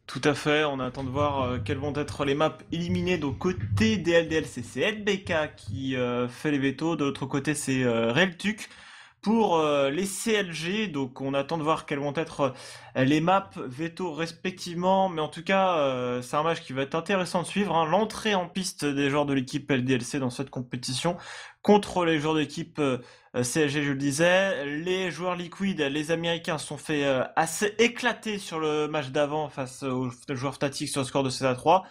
Tout à fait, on attend de voir quelles vont être les maps éliminées. Donc côté DLDLC, c'est NBK qui fait les veto, de l'autre côté c'est Reltuk. Pour les CLG, donc on attend de voir quelles vont être les maps veto respectivement, mais en tout cas c'est un match qui va être intéressant de suivre, hein. L'entrée en piste des joueurs de l'équipe LDLC dans cette compétition contre les joueurs de l'équipe CLG, je le disais. Les joueurs Liquid, les Américains, se sont fait assez éclater sur le match d'avant face aux joueurs Fnatic sur le score de 16-3.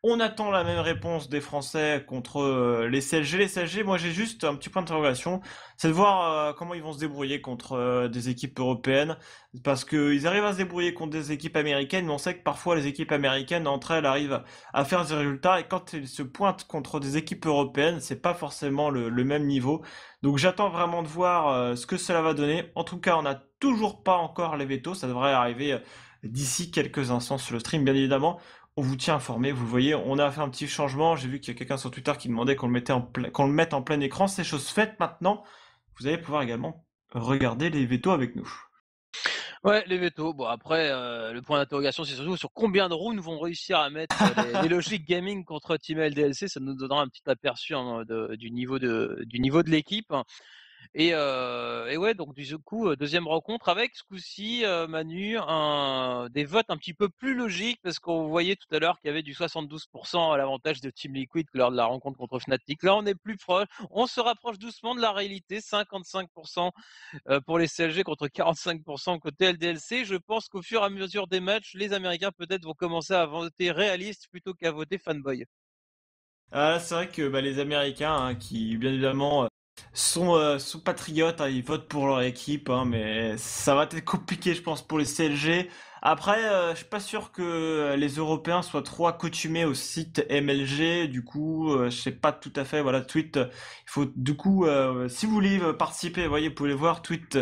On attend la même réponse des Français contre les CLG. Les CLG, moi j'ai juste un petit point d'interrogation, c'est de voir comment ils vont se débrouiller contre des équipes européennes, parce qu'ils arrivent à se débrouiller contre des équipes américaines, mais on sait que parfois les équipes américaines entre elles arrivent à faire des résultats, et quand ils se pointent contre des équipes européennes, c'est pas forcément le même niveau. Donc j'attends vraiment de voir ce que cela va donner. En tout cas, on n'a toujours pas encore les vétos, ça devrait arriver d'ici quelques instants sur le stream, bien évidemment. On vous tient informé, vous le voyez, on a fait un petit changement. J'ai vu qu'il y a quelqu'un sur Twitter qui demandait qu'on le mette en plein écran. C'est chose faite maintenant. Vous allez pouvoir également regarder les vétos avec nous. Ouais, les vétos. Bon après, le point d'interrogation, c'est surtout sur combien de rounds vont réussir à mettre les Logic Gaming contre Team LDLC. Ça nous donnera un petit aperçu, hein, du niveau de l'équipe. Et ouais, donc du coup, 2e rencontre avec ce coup-ci, Manu, des votes un petit peu plus logiques parce qu'on voyait tout à l'heure qu'il y avait du 72 à l'avantage de Team Liquid lors de la rencontre contre Fnatic. Là, on est plus proche, on se rapproche doucement de la réalité, 55 pour les CLG contre 45 côté LDLC. Je pense qu'au fur et à mesure des matchs, les Américains peut-être vont commencer à voter réaliste plutôt qu'à voter fanboy. Ah, c'est vrai que les Américains, hein, qui bien évidemment sont patriotes, hein, ils votent pour leur équipe, hein, mais ça va être compliqué, je pense, pour les CLG. Après, je suis pas sûr que les Européens soient trop accoutumés au site MLG. Du coup, je sais pas tout à fait. Voilà, tweet. Il faut du coup, si vous voulez participer, vous voyez, vous pouvez voir tweet.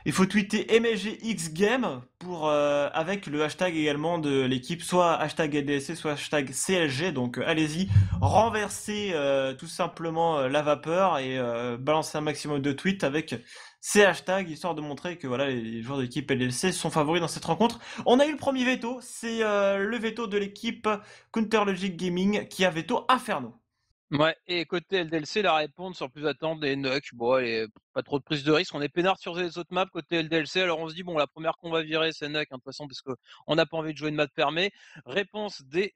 Il faut tweeter MLG X Game pour avec le hashtag également de l'équipe, soit hashtag LDSC, soit hashtag CLG. Donc allez-y, renverser tout simplement la vapeur et balancer un maximum de tweets avec ces hashtags, histoire de montrer que voilà, les joueurs de l'équipe LLC sont favoris dans cette rencontre. On a eu le premier veto, c'est le veto de l'équipe Counter Logic Gaming qui a veto Inferno. Ouais, et côté LDLC, la réponse sans plus attendre est Nuck. Bon, allez, pas trop de prise de risque. On est peinard sur les autres maps côté LDLC. Alors on se dit, bon, la première qu'on va virer, c'est Nuck, hein, de toute façon, parce qu'on n'a pas envie de jouer une map fermée. Réponse des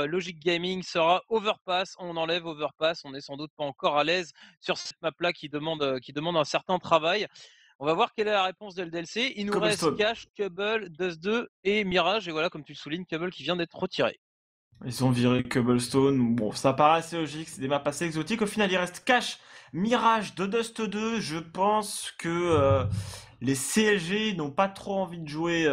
Logic Gaming sera Overpass. On enlève Overpass. On est sans doute pas encore à l'aise sur cette map-là qui demande un certain travail. On va voir quelle est la réponse de LDLC. Il nous reste Cobblestone. Cash, Cubble, Dust 2 et Mirage. Et voilà, comme tu le soulignes, Cubble qui vient d'être retiré. Ils ont viré Cobblestone. Bon, ça paraît assez logique, c'est des maps assez exotiques. Au final, il reste Cash, Mirage, de Dust 2. Je pense que les CLG n'ont pas trop envie de jouer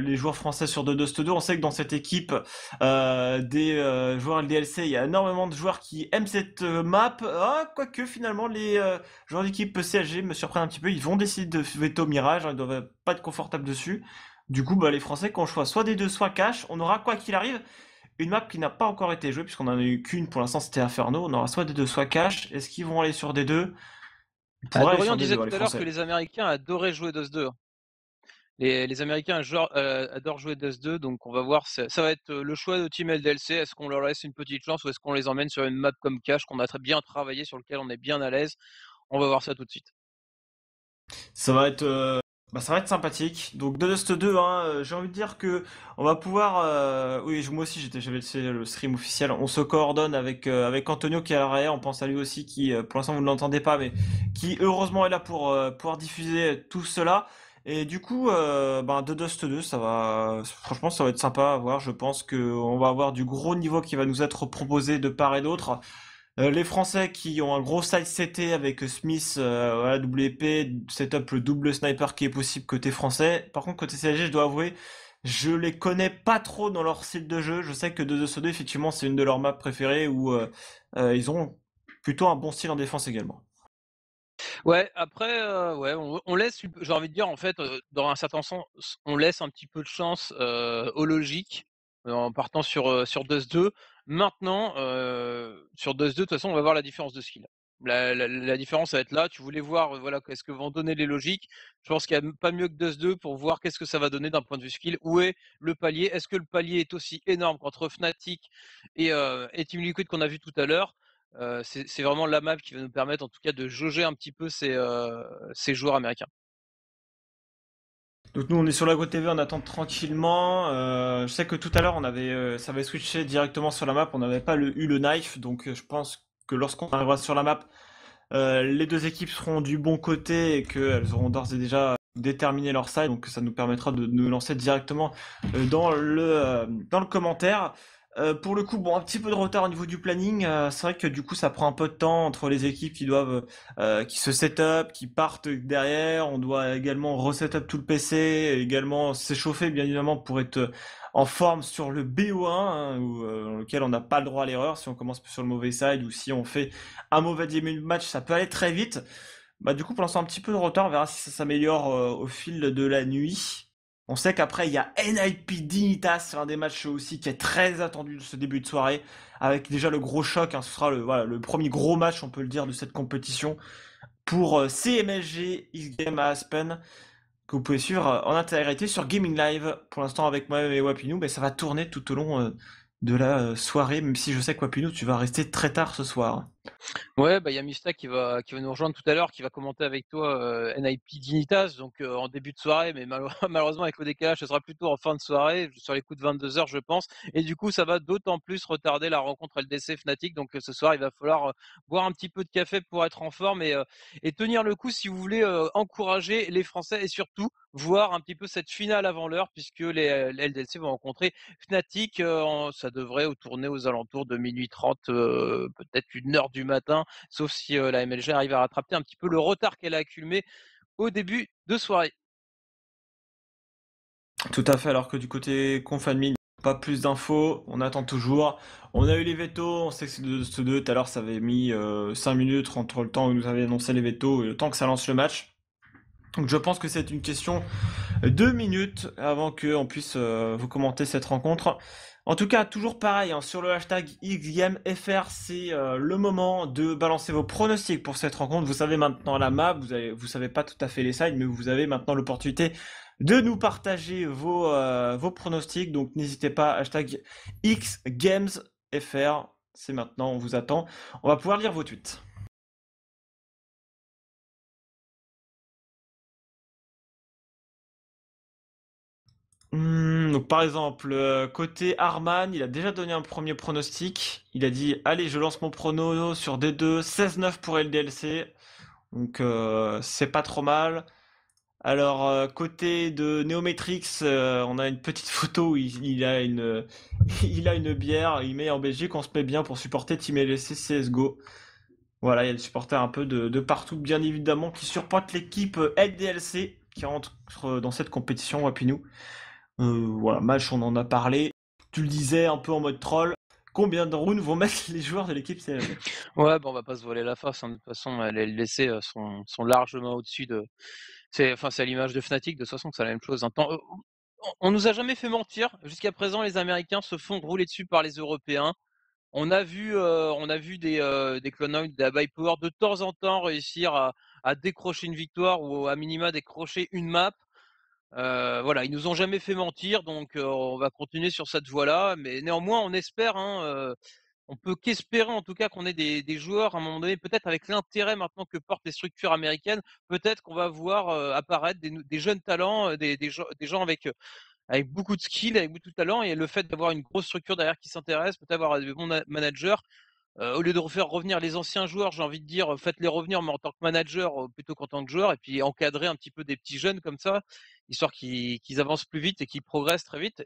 les joueurs français sur de Dust 2. On sait que dans cette équipe des joueurs LDLC, il y a énormément de joueurs qui aiment cette map. Ah, quoique finalement, les joueurs d'équipe CLG me surprennent un petit peu. Ils vont décider de veto Mirage, hein, ils doivent pas être confortables dessus. Du coup, les Français qui ont le choix soit des deux, soit Cash. On aura, quoi qu'il arrive, une map qui n'a pas encore été jouée, puisqu'on en a eu qu'une pour l'instant, c'était Inferno. On aura soit des deux, soit Cash. Est-ce qu'ils vont aller sur des deux? Ils pourraient aller Dorian sur des disait deux, hein, tout les à l'heure que Français. les Américains adoraient jouer Dust 2. Les Américains adorent jouer Dust 2, donc on va voir. Ça va être le choix de Team LDLC. Est-ce qu'on leur laisse une petite chance ou est-ce qu'on les emmène sur une map comme Cash qu'on a très bien travaillé, sur lequel on est bien à l'aise? On va voir ça tout de suite. Ça va être, ça va être sympathique. Donc, The Dust 2, hein, j'ai envie de dire que on va pouvoir. Oui, moi aussi, j'avais le stream officiel. On se coordonne avec Antonio qui est à l'arrière. On pense à lui aussi, qui, pour l'instant, vous ne l'entendez pas, mais qui heureusement est là pour pouvoir diffuser tout cela. Et du coup, The Dust 2, ça va, franchement, ça va être sympa à voir. Je pense que on va avoir du gros niveau qui va nous être proposé de part et d'autre. Les Français qui ont un gros side CT avec Smith, voilà, double épée, setup le double sniper qui est possible côté français. Par contre, côté CLG, je dois avouer, je les connais pas trop dans leur style de jeu. Je sais que 2-2-2, effectivement, c'est une de leurs maps préférées où ils ont plutôt un bon style en défense également. Ouais, après, ouais, on laisse, j'ai envie de dire, en fait, dans un certain sens, on laisse un petit peu de chance aux logiques en partant sur Dust 2. Maintenant, sur Dust 2, de toute façon, on va voir la différence de skill. La différence, ça va être là. Tu voulais voir, voilà, qu'est-ce que vont donner les logiques. Je pense qu'il y a pas mieux que Dust 2 pour voir qu'est-ce que ça va donner d'un point de vue skill. Où est le palier? Est-ce que le palier est aussi énorme qu'entre Fnatic et Team Liquid qu'on a vu tout à l'heure? C'est vraiment la map qui va nous permettre, en tout cas, de jauger un petit peu ces joueurs américains. Donc nous on est sur la Go TV, on attend tranquillement. Je sais que tout à l'heure ça avait switché directement sur la map, on n'avait pas eu le knife, donc je pense que lorsqu'on arrivera sur la map, les deux équipes seront du bon côté et qu'elles auront d'ores et déjà déterminé leur side, donc ça nous permettra de nous lancer directement dans le commentaire. Pour le coup, bon, un petit peu de retard au niveau du planning. C'est vrai que du coup, ça prend un peu de temps entre les équipes qui se set up, qui partent derrière. On doit également reset up tout le PC, également s'échauffer, bien évidemment, pour être en forme sur le BO1, hein, dans lequel on n'a pas le droit à l'erreur si on commence sur le mauvais side ou si on fait un mauvais début de match, ça peut aller très vite. Bah, du coup, pour l'instant, un petit peu de retard. On verra si ça s'améliore au fil de la nuit. On sait qu'après, il y a NIP Dignitas sur un des matchs aussi qui est très attendu de ce début de soirée. Avec déjà le gros choc. Hein, ce sera voilà, le premier gros match, on peut le dire, de cette compétition pour CMSG X-Game à Aspen, que vous pouvez suivre en intégralité sur Gaming Live. Pour l'instant, avec moi-même et Wapinou, mais ça va tourner tout au long de la soirée, même si je sais que Wapinou, tu vas rester très tard ce soir. Ouais, bah, il y a Mista qui va nous rejoindre tout à l'heure, qui va commenter avec toi, NIP Dignitas, donc en début de soirée, mais malheureusement avec le décalage, ce sera plutôt en fin de soirée, sur les coups de 22 h je pense, et du coup, ça va d'autant plus retarder la rencontre LDC Fnatic, donc ce soir, il va falloir, boire un petit peu de café pour être en forme et tenir le coup si vous voulez, encourager les Français et surtout voir un petit peu cette finale avant l'heure puisque les LDC vont rencontrer Fnatic, ça devrait tourner aux alentours de 00:30, peut-être 1 h du matin, sauf si la MLG arrive à rattraper un petit peu le retard qu'elle a accumulé au début de soirée. Tout à fait, alors que du côté Confadmin, pas plus d'infos, on attend toujours. On a eu les vétos, on sait que c'est ce 2, tout à l'heure ça avait mis 5 minutes entre le temps où nous avait annoncé les vétos et le temps que ça lance le match. Donc je pense que c'est une question 2 minutes avant qu'on puisse vous commenter cette rencontre. En tout cas, toujours pareil, hein, sur le hashtag XGameFR, c'est le moment de balancer vos pronostics pour cette rencontre. Vous savez maintenant la map, vous savez pas tout à fait les sides, mais vous avez maintenant l'opportunité de nous partager vos pronostics. Donc n'hésitez pas, hashtag XGamesFR, c'est maintenant, on vous attend. On va pouvoir lire vos tweets. Donc par exemple, côté Arman, il a déjà donné un premier pronostic. Il a dit, allez, je lance mon prono sur D2, 16-9 pour LDLC. Donc c'est pas trop mal. Alors côté de Neometrix, on a une petite photo où il a il a une bière. Il met en Belgique, on se met bien pour supporter Team LDC CSGO. Voilà, il y a des supporters un peu de partout, bien évidemment, qui supportent l'équipe LDLC qui rentre dans cette compétition, Wapinou. Voilà, match, on en a parlé. Tu le disais un peu en mode troll. Combien de rounds vont mettre les joueurs de l'équipe CLG? Ouais, bon, on va pas se voiler la face, hein, de toute façon, les LDC sont largement au-dessus de. C'est à l'image de Fnatic, de toute façon, que c'est la même chose, hein. On nous a jamais fait mentir. Jusqu'à présent, les Américains se font rouler dessus par les Européens. On a vu des Cloud9, des High Power de temps en temps réussir à décrocher une victoire ou à minima décrocher une map. Voilà, ils nous ont jamais fait mentir, donc on va continuer sur cette voie-là. Mais néanmoins, on espère, hein, on peut qu'espérer en tout cas qu'on ait des joueurs à un moment donné, peut-être avec l'intérêt maintenant que portent les structures américaines, peut-être qu'on va voir apparaître des jeunes talents, des gens avec beaucoup de skill, avec beaucoup de talent, et le fait d'avoir une grosse structure derrière qui s'intéresse, peut-être avoir de bons managers. Au lieu de refaire revenir les anciens joueurs, j'ai envie de dire, faites-les revenir, mais en tant que manager plutôt qu'en tant que joueur, et puis encadrer un petit peu des petits jeunes comme ça, histoire qu'ils avancent plus vite et qu'ils progressent très vite.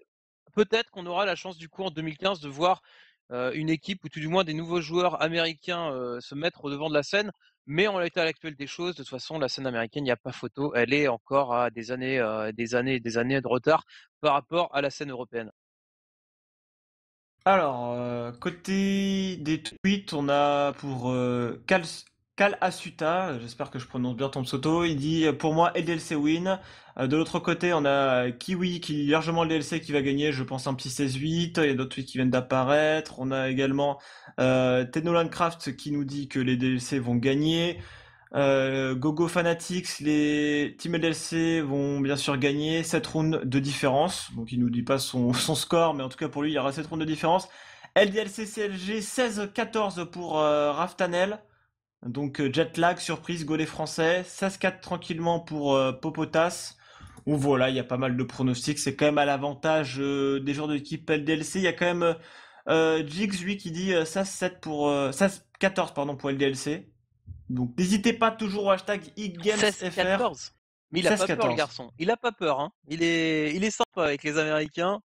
Peut-être qu'on aura la chance du coup en 2015 de voir une équipe ou tout du moins des nouveaux joueurs américains se mettre au devant de la scène. Mais en l'état actuel des choses, de toute façon, la scène américaine, il n'y a pas photo. Elle est encore à des années, des années de retard par rapport à la scène européenne. Alors, côté des tweets, on a pour Kal Asuta, j'espère que je prononce bien ton pseudo, il dit pour moi LDLC win. De l'autre côté, on a Kiwi qui lit largement le DLC qui va gagner, je pense un petit 16-8. Il y a d'autres tweets qui viennent d'apparaître. On a également Technolandcraft qui nous dit que les DLC vont gagner. Gogo Fanatics, les Team LDLC vont bien sûr gagner 7 rounds de différence. Donc il nous dit pas son score, mais en tout cas pour lui, il y aura 7 rounds de différence. LDLC CLG 16-14 pour Raftanel. Donc Jetlag, surprise, goal des Français. 16-4 tranquillement pour Popotas. Ou voilà, il y a pas mal de pronostics. C'est quand même à l'avantage des joueurs de l'équipe LDLC. Il y a quand même Jigs, lui, qui dit 16-7 pour... 16-14, pardon, pour LDLC. Donc n'hésitez pas toujours au hashtag eGamesFR. 16-14. Mais il a pas peur, le 16-14. garçon. Il a pas peur, hein. Il est sympa avec les Américains.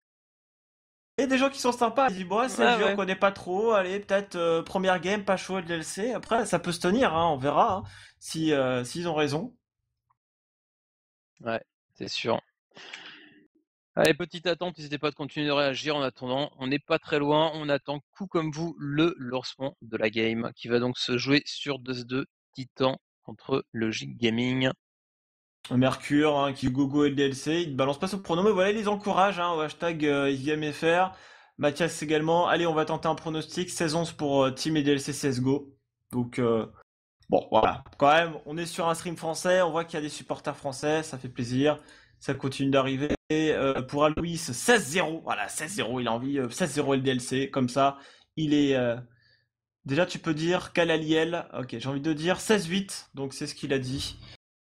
Et des gens qui sont sympas, ils disent bon, ouais, Ouais, CLG on ouais. connaît pas trop, allez, peut-être première game, pas chaud LDLC. Après, ça peut se tenir, hein, on verra hein, si, s'ils ont raison. Ouais, c'est sûr. Allez, petite attente, n'hésitez pas de continuer de réagir en attendant. On n'est pas très loin, on attend coup comme vous le lancement de la game qui va donc se jouer sur 2 Titan contre Logic Gaming. Mercure, hein, qui gogo LDLC, il ne balance pas son pronom, mais voilà, il les encourage hein, au hashtag IGMFR. Mathias également, allez, on va tenter un pronostic, 16-11 pour Team LDLC CSGO. Donc, bon, voilà, quand même, on est sur un stream français, on voit qu'il y a des supporters français, ça fait plaisir, ça continue d'arriver. Pour Alois, 16-0, voilà, 16-0, il a envie, 16-0 LDLC, comme ça, il est... Déjà, tu peux dire Kalaliel, ok, j'ai envie de dire 16-8, donc c'est ce qu'il a dit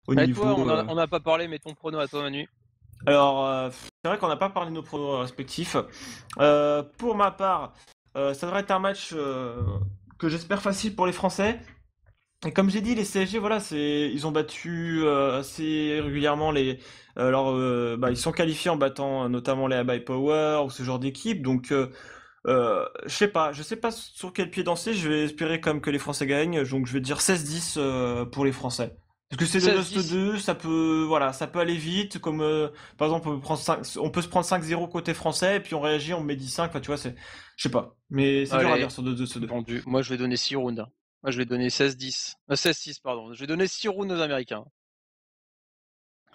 au Et toi, niveau... on a pas parlé, mais ton prono à toi, Manu. Alors, c'est vrai qu'on n'a pas parlé de nos pronos respectifs. Pour ma part, ça devrait être un match que j'espère facile pour les Français. Et comme j'ai dit, les CSG, voilà, ils ont battu assez régulièrement ils sont qualifiés en battant notamment les Abai Power ou ce genre d'équipe. Donc, je sais pas sur quel pied danser. Je vais espérer quand même que les Français gagnent. Donc, je vais dire 16-10 pour les Français. Parce que c'est de Dust 16-10. 2, voilà, ça peut aller vite. Comme par exemple, on peut se prendre 5-0 côté français et puis on réagit, on met 10-5. Enfin, tu vois, je sais pas. Mais c'est dur à Allez, dire sur Dust 2. vendu. Moi, je vais donner 6 rounds. Moi, je vais donner 16-10. 16-6, pardon. Je vais donner 6 rounds aux Américains.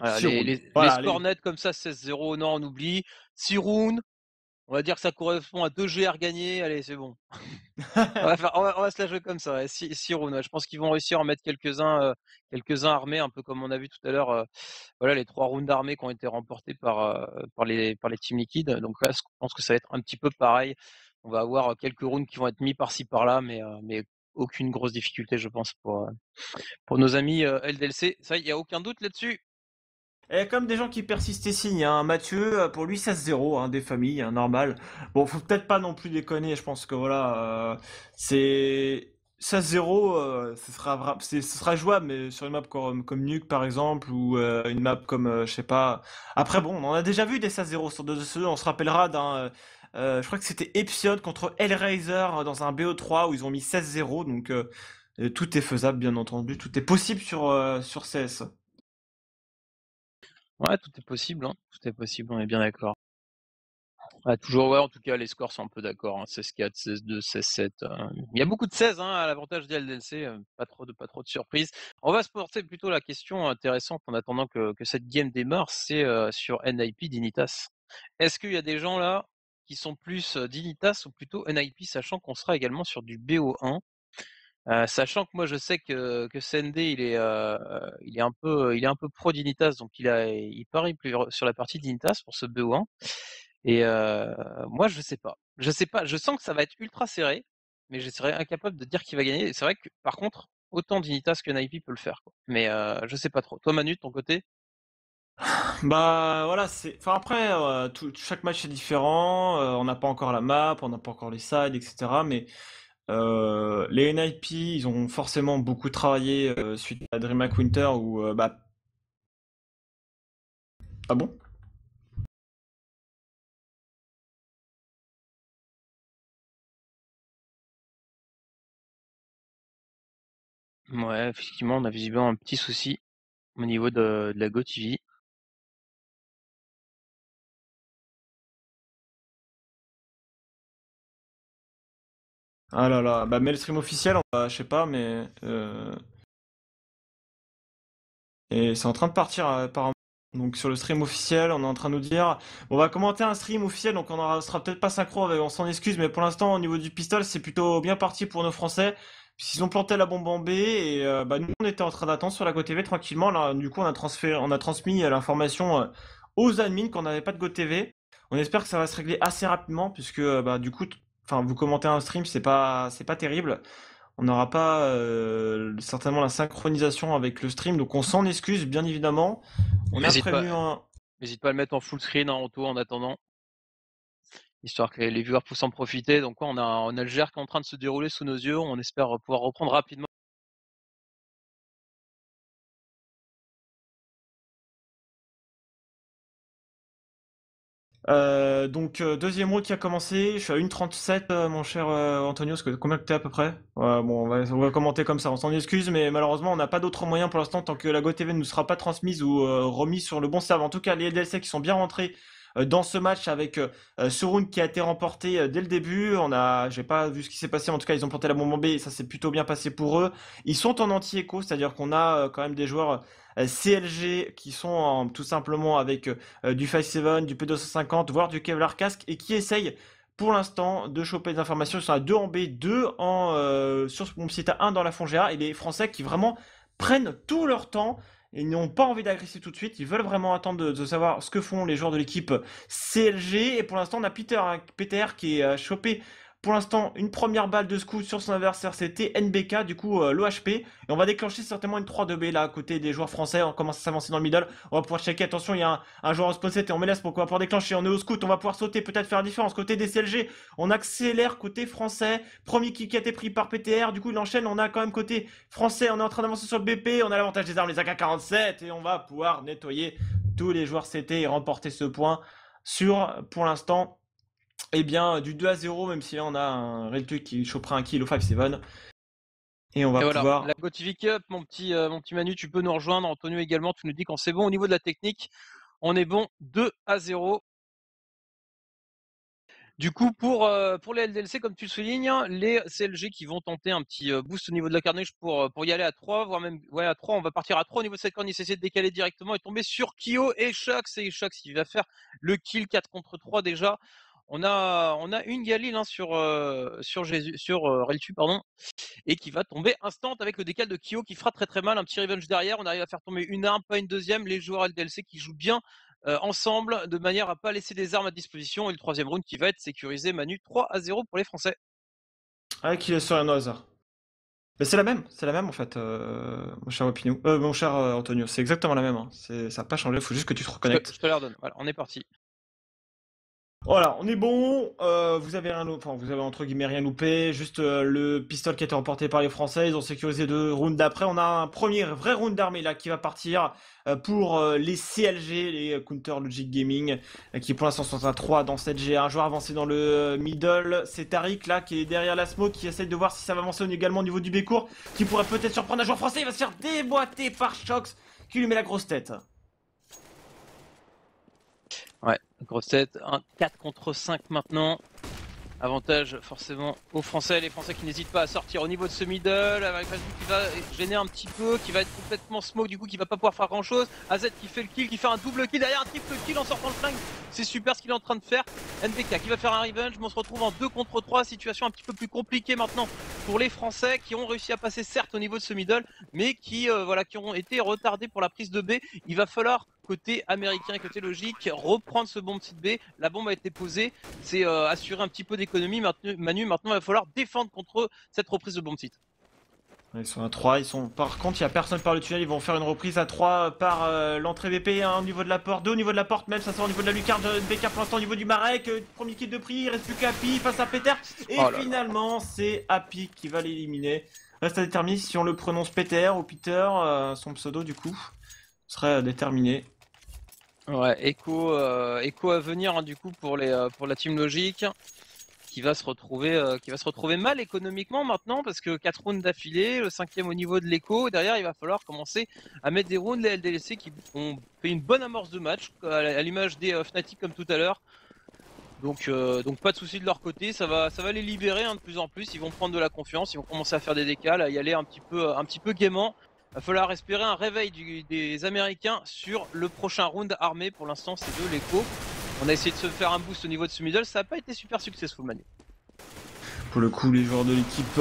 Voilà, 6 rounds. les Voilà, scores allez. nets comme ça, 16-0, non, on oublie. 6 rounds, on va dire que ça correspond à 2 GR gagnés. Allez, c'est bon. On va se la jouer comme ça, ouais. 6 rounds. Ouais. Je pense qu'ils vont réussir à en mettre quelques-uns armés, un peu comme on a vu tout à l'heure. Voilà, les 3 rounds armés qui ont été remportés par les Team Liquid. Donc là, je pense que ça va être un petit peu pareil. On va avoir quelques rounds qui vont être mis par-ci par-là, mais aucune grosse difficulté, je pense, pour nos amis LDLC. Ça, il n'y a aucun doute là-dessus. Et comme des gens qui persistent et signent, hein. Mathieu, pour lui 16-0, hein, des familles, hein, normal. Bon, faut peut-être pas non plus déconner, je pense que voilà, c'est 16-0, ce sera jouable, mais sur une map comme Nuke par exemple, ou une map comme, je sais pas. Après bon, on en a déjà vu des 16-0 sur 2 on se rappellera je crois que c'était Epsion contre Hellraiser dans un BO3 où ils ont mis 16-0, donc tout est faisable bien entendu, tout est possible sur CS. Ouais, tout est possible, hein. Tout est possible, on est bien d'accord. Ouais, toujours, ouais, en tout cas, les scores sont un peu d'accord, hein. 16-4, 16-2, 16-7. Il y a beaucoup de 16 hein, à l'avantage des LDLC, pas trop de surprises. On va se porter plutôt la question intéressante en attendant que cette game démarre, c'est sur NIP Dignitas. Est-ce qu'il y a des gens là qui sont plus Dignitas ou plutôt NIP, sachant qu'on sera également sur du BO1? Sachant que moi je sais que CND il est un peu pro Dignitas, donc il parie sur la partie Dignitas pour ce BO1. Et moi je sais pas. Je sais pas, je sens que ça va être ultra serré, mais je serais incapable de dire qui va gagner. Et c'est vrai que par contre, autant Dignitas que Naipi peut le faire, quoi. Mais je sais pas trop. Toi Manu, de ton côté? Bah voilà, enfin après, chaque match est différent, on n'a pas encore la map, on n'a pas encore les sides, etc. Mais les NIP, ils ont forcément beaucoup travaillé suite à DreamHack Winter où ah bon? Ouais, effectivement, on a visiblement un petit souci au niveau de la GoTV. Ah là là, bah mais le stream officiel, je sais pas, mais et c'est en train de partir apparemment. Donc sur le stream officiel, on est en train de nous dire, on va commenter un stream officiel, donc sera peut-être pas synchro, on s'en excuse, mais pour l'instant au niveau du pistol, c'est plutôt bien parti pour nos Français, puisqu'ils ont planté la bombe en B et bah, nous on était en train d'attendre sur la GoTV tranquillement. Là, du coup on a transmis l'information aux admins qu'on n'avait pas de GoTV. On espère que ça va se régler assez rapidement, puisque bah du coup, enfin vous commentez un stream, c'est pas terrible. On n'aura pas certainement la synchronisation avec le stream, donc on s'en excuse bien évidemment. On a N'hésite pas, prévenu un. n'hésite pas à le mettre en full screen en auto en attendant, histoire que les viewers puissent en profiter. Donc on a le GR qui est en train de se dérouler sous nos yeux. On espère pouvoir reprendre rapidement. Donc deuxième round qui a commencé, je suis à 1,37 mon cher Antonio, combien que t'es à peu près? Ouais, bon, on va commenter comme ça, on s'en excuse, mais malheureusement on n'a pas d'autre moyen pour l'instant tant que la GoTV ne nous sera pas transmise ou remise sur le bon serveur. En tout cas, les LDLC qui sont bien rentrés dans ce match avec ce round qui a été remporté dès le début. J'ai pas vu ce qui s'est passé, en tout cas ils ont planté la bombe en B et ça s'est plutôt bien passé pour eux. Ils sont en anti-écho, c'est-à-dire qu'on a quand même des joueurs CLG qui sont tout simplement avec du 5.7, du P250, voire du Kevlar Casque, et qui essayent pour l'instant de choper des informations. Ils sont à 2 en B, 2 sur mon site à 1 dans la Fongea, et les Français qui vraiment prennent tout leur temps. Ils n'ont pas envie d'agresser tout de suite, ils veulent vraiment attendre de savoir ce que font les joueurs de l'équipe CLG. Et pour l'instant, on a PTR qui est chopé pour l'instant une première balle de scout sur son adversaire, c'était NBK, du coup l'OHP. Et on va déclencher certainement une 3-2B là à côté des joueurs français. On commence à s'avancer dans le middle. On va pouvoir checker. Attention, il y a un joueur en spawn set et on met pour qu'on va pouvoir déclencher. On est au scout, on va pouvoir sauter, peut-être faire la différence. Côté des CLG, on accélère côté français. Premier kill qui a été pris par PTR. Du coup, il enchaîne. On a quand même côté français. On est en train d'avancer sur le BP. On a l'avantage des armes, les AK-47. Et on va pouvoir nettoyer tous les joueurs CT et remporter ce point sur, pour l'instant, eh bien, du 2-0, même si là on a un Reltu qui chopera un kill au 5-7. Et on Et va voilà, pouvoir. la GoTV Cup, mon petit Manu, tu peux nous rejoindre. Antonio également, tu nous dis quand c'est bon au niveau de la technique. On est bon 2-0. Du coup, pour les LDLC, comme tu le soulignes, les CLG qui vont tenter un petit boost au niveau de la carnage pour y aller à 3, voire même ouais, à 3, on va partir à 3 au niveau de cette corne, il essaie de décaler directement et tomber sur Kyo et Shax. Et Shax, il va faire le kill 4 contre 3 déjà. On a une Galil hein, sur Reltu, pardon, et qui va tomber instant avec le décal de Kyo qui fera très très mal. Un petit revenge derrière, on arrive à faire tomber une arme, pas une deuxième. Les joueurs LDLC qui jouent bien ensemble de manière à pas laisser des armes à disposition. Et le troisième round qui va être sécurisé, Manu, 3-0 pour les Français. Ah, qui est sur un hasard. Mais c'est la même en fait, mon cher Opinou. Mon cher Antonio, c'est exactement la même. Hein. Ça n'a pas changé, il faut juste que tu te reconnectes. Je te la redonne. Voilà, on est parti. Voilà, on est bon. Vous avez vous avez entre guillemets rien loupé. Juste le pistolet qui a été emporté par les Français. Ils ont sécurisé 2 rounds d'après. On a un premier vrai round d'armée là qui va partir pour les CLG, les Counter Logic Gaming, qui pour l'instant sont à 3 dans cette G. Un joueur avancé dans le middle, c'est Tariq là qui est derrière la smoke, qui essaye de voir si ça va avancer également au niveau du B-court, qui pourrait peut-être surprendre un joueur français. Il va se faire déboîter par Shox, qui lui met la grosse tête. Ouais, grosse tête. 4 contre 5 maintenant. Avantage forcément aux Français, les Français qui n'hésitent pas à sortir au niveau de ce middle, avec Facebook qui va gêner un petit peu, qui va être complètement smoke, du coup qui va pas pouvoir faire grand chose. AZ qui fait le kill, qui fait un double kill derrière, un triple kill en sortant le flingue, c'est super ce qu'il est en train de faire. NBK qui va faire un revenge, mais on se retrouve en 2 contre 3, situation un petit peu plus compliquée maintenant pour les Français qui ont réussi à passer certes au niveau de ce middle, mais qui ont été retardés pour la prise de B. Il va falloir côté américain et côté logique reprendre ce bombe site B. La bombe a été posée, c'est assurer un petit peu d'économie. Manu, maintenant il va falloir défendre contre cette reprise de bombe site. Ils sont à 3, par contre il n'y a personne par le tunnel, ils vont faire une reprise à 3 par l'entrée BP, au niveau de la porte, 2 au niveau de la porte même, ça sort au niveau de la lucarne, BK pour l'instant au niveau du Marek, premier kill de prix, il reste plus qu'Happy face à Peter, et finalement c'est Happy qui va l'éliminer. Reste à déterminer si on le prononce Peter ou Peter, son pseudo du coup, serait déterminé. Ouais, écho à venir hein, du coup pour la team logique. Qui va se retrouver mal économiquement maintenant parce que 4 rounds d'affilée, le 5e au niveau de l'écho. Derrière, il va falloir commencer à mettre des rounds, les LDLC qui ont fait une bonne amorce de match, à l'image des Fnatic comme tout à l'heure. Donc pas de souci de leur côté, ça va les libérer de plus en plus. Ils vont prendre de la confiance, ils vont commencer à faire des décals, à y aller un petit peu gaiement. Va falloir espérer un réveil des Américains sur le prochain round armé. Pour l'instant, c'est de l'écho. On a essayé de se faire un boost au niveau de ce middle, ça n'a pas été super successful, Manu. Pour le coup, les joueurs de l'équipe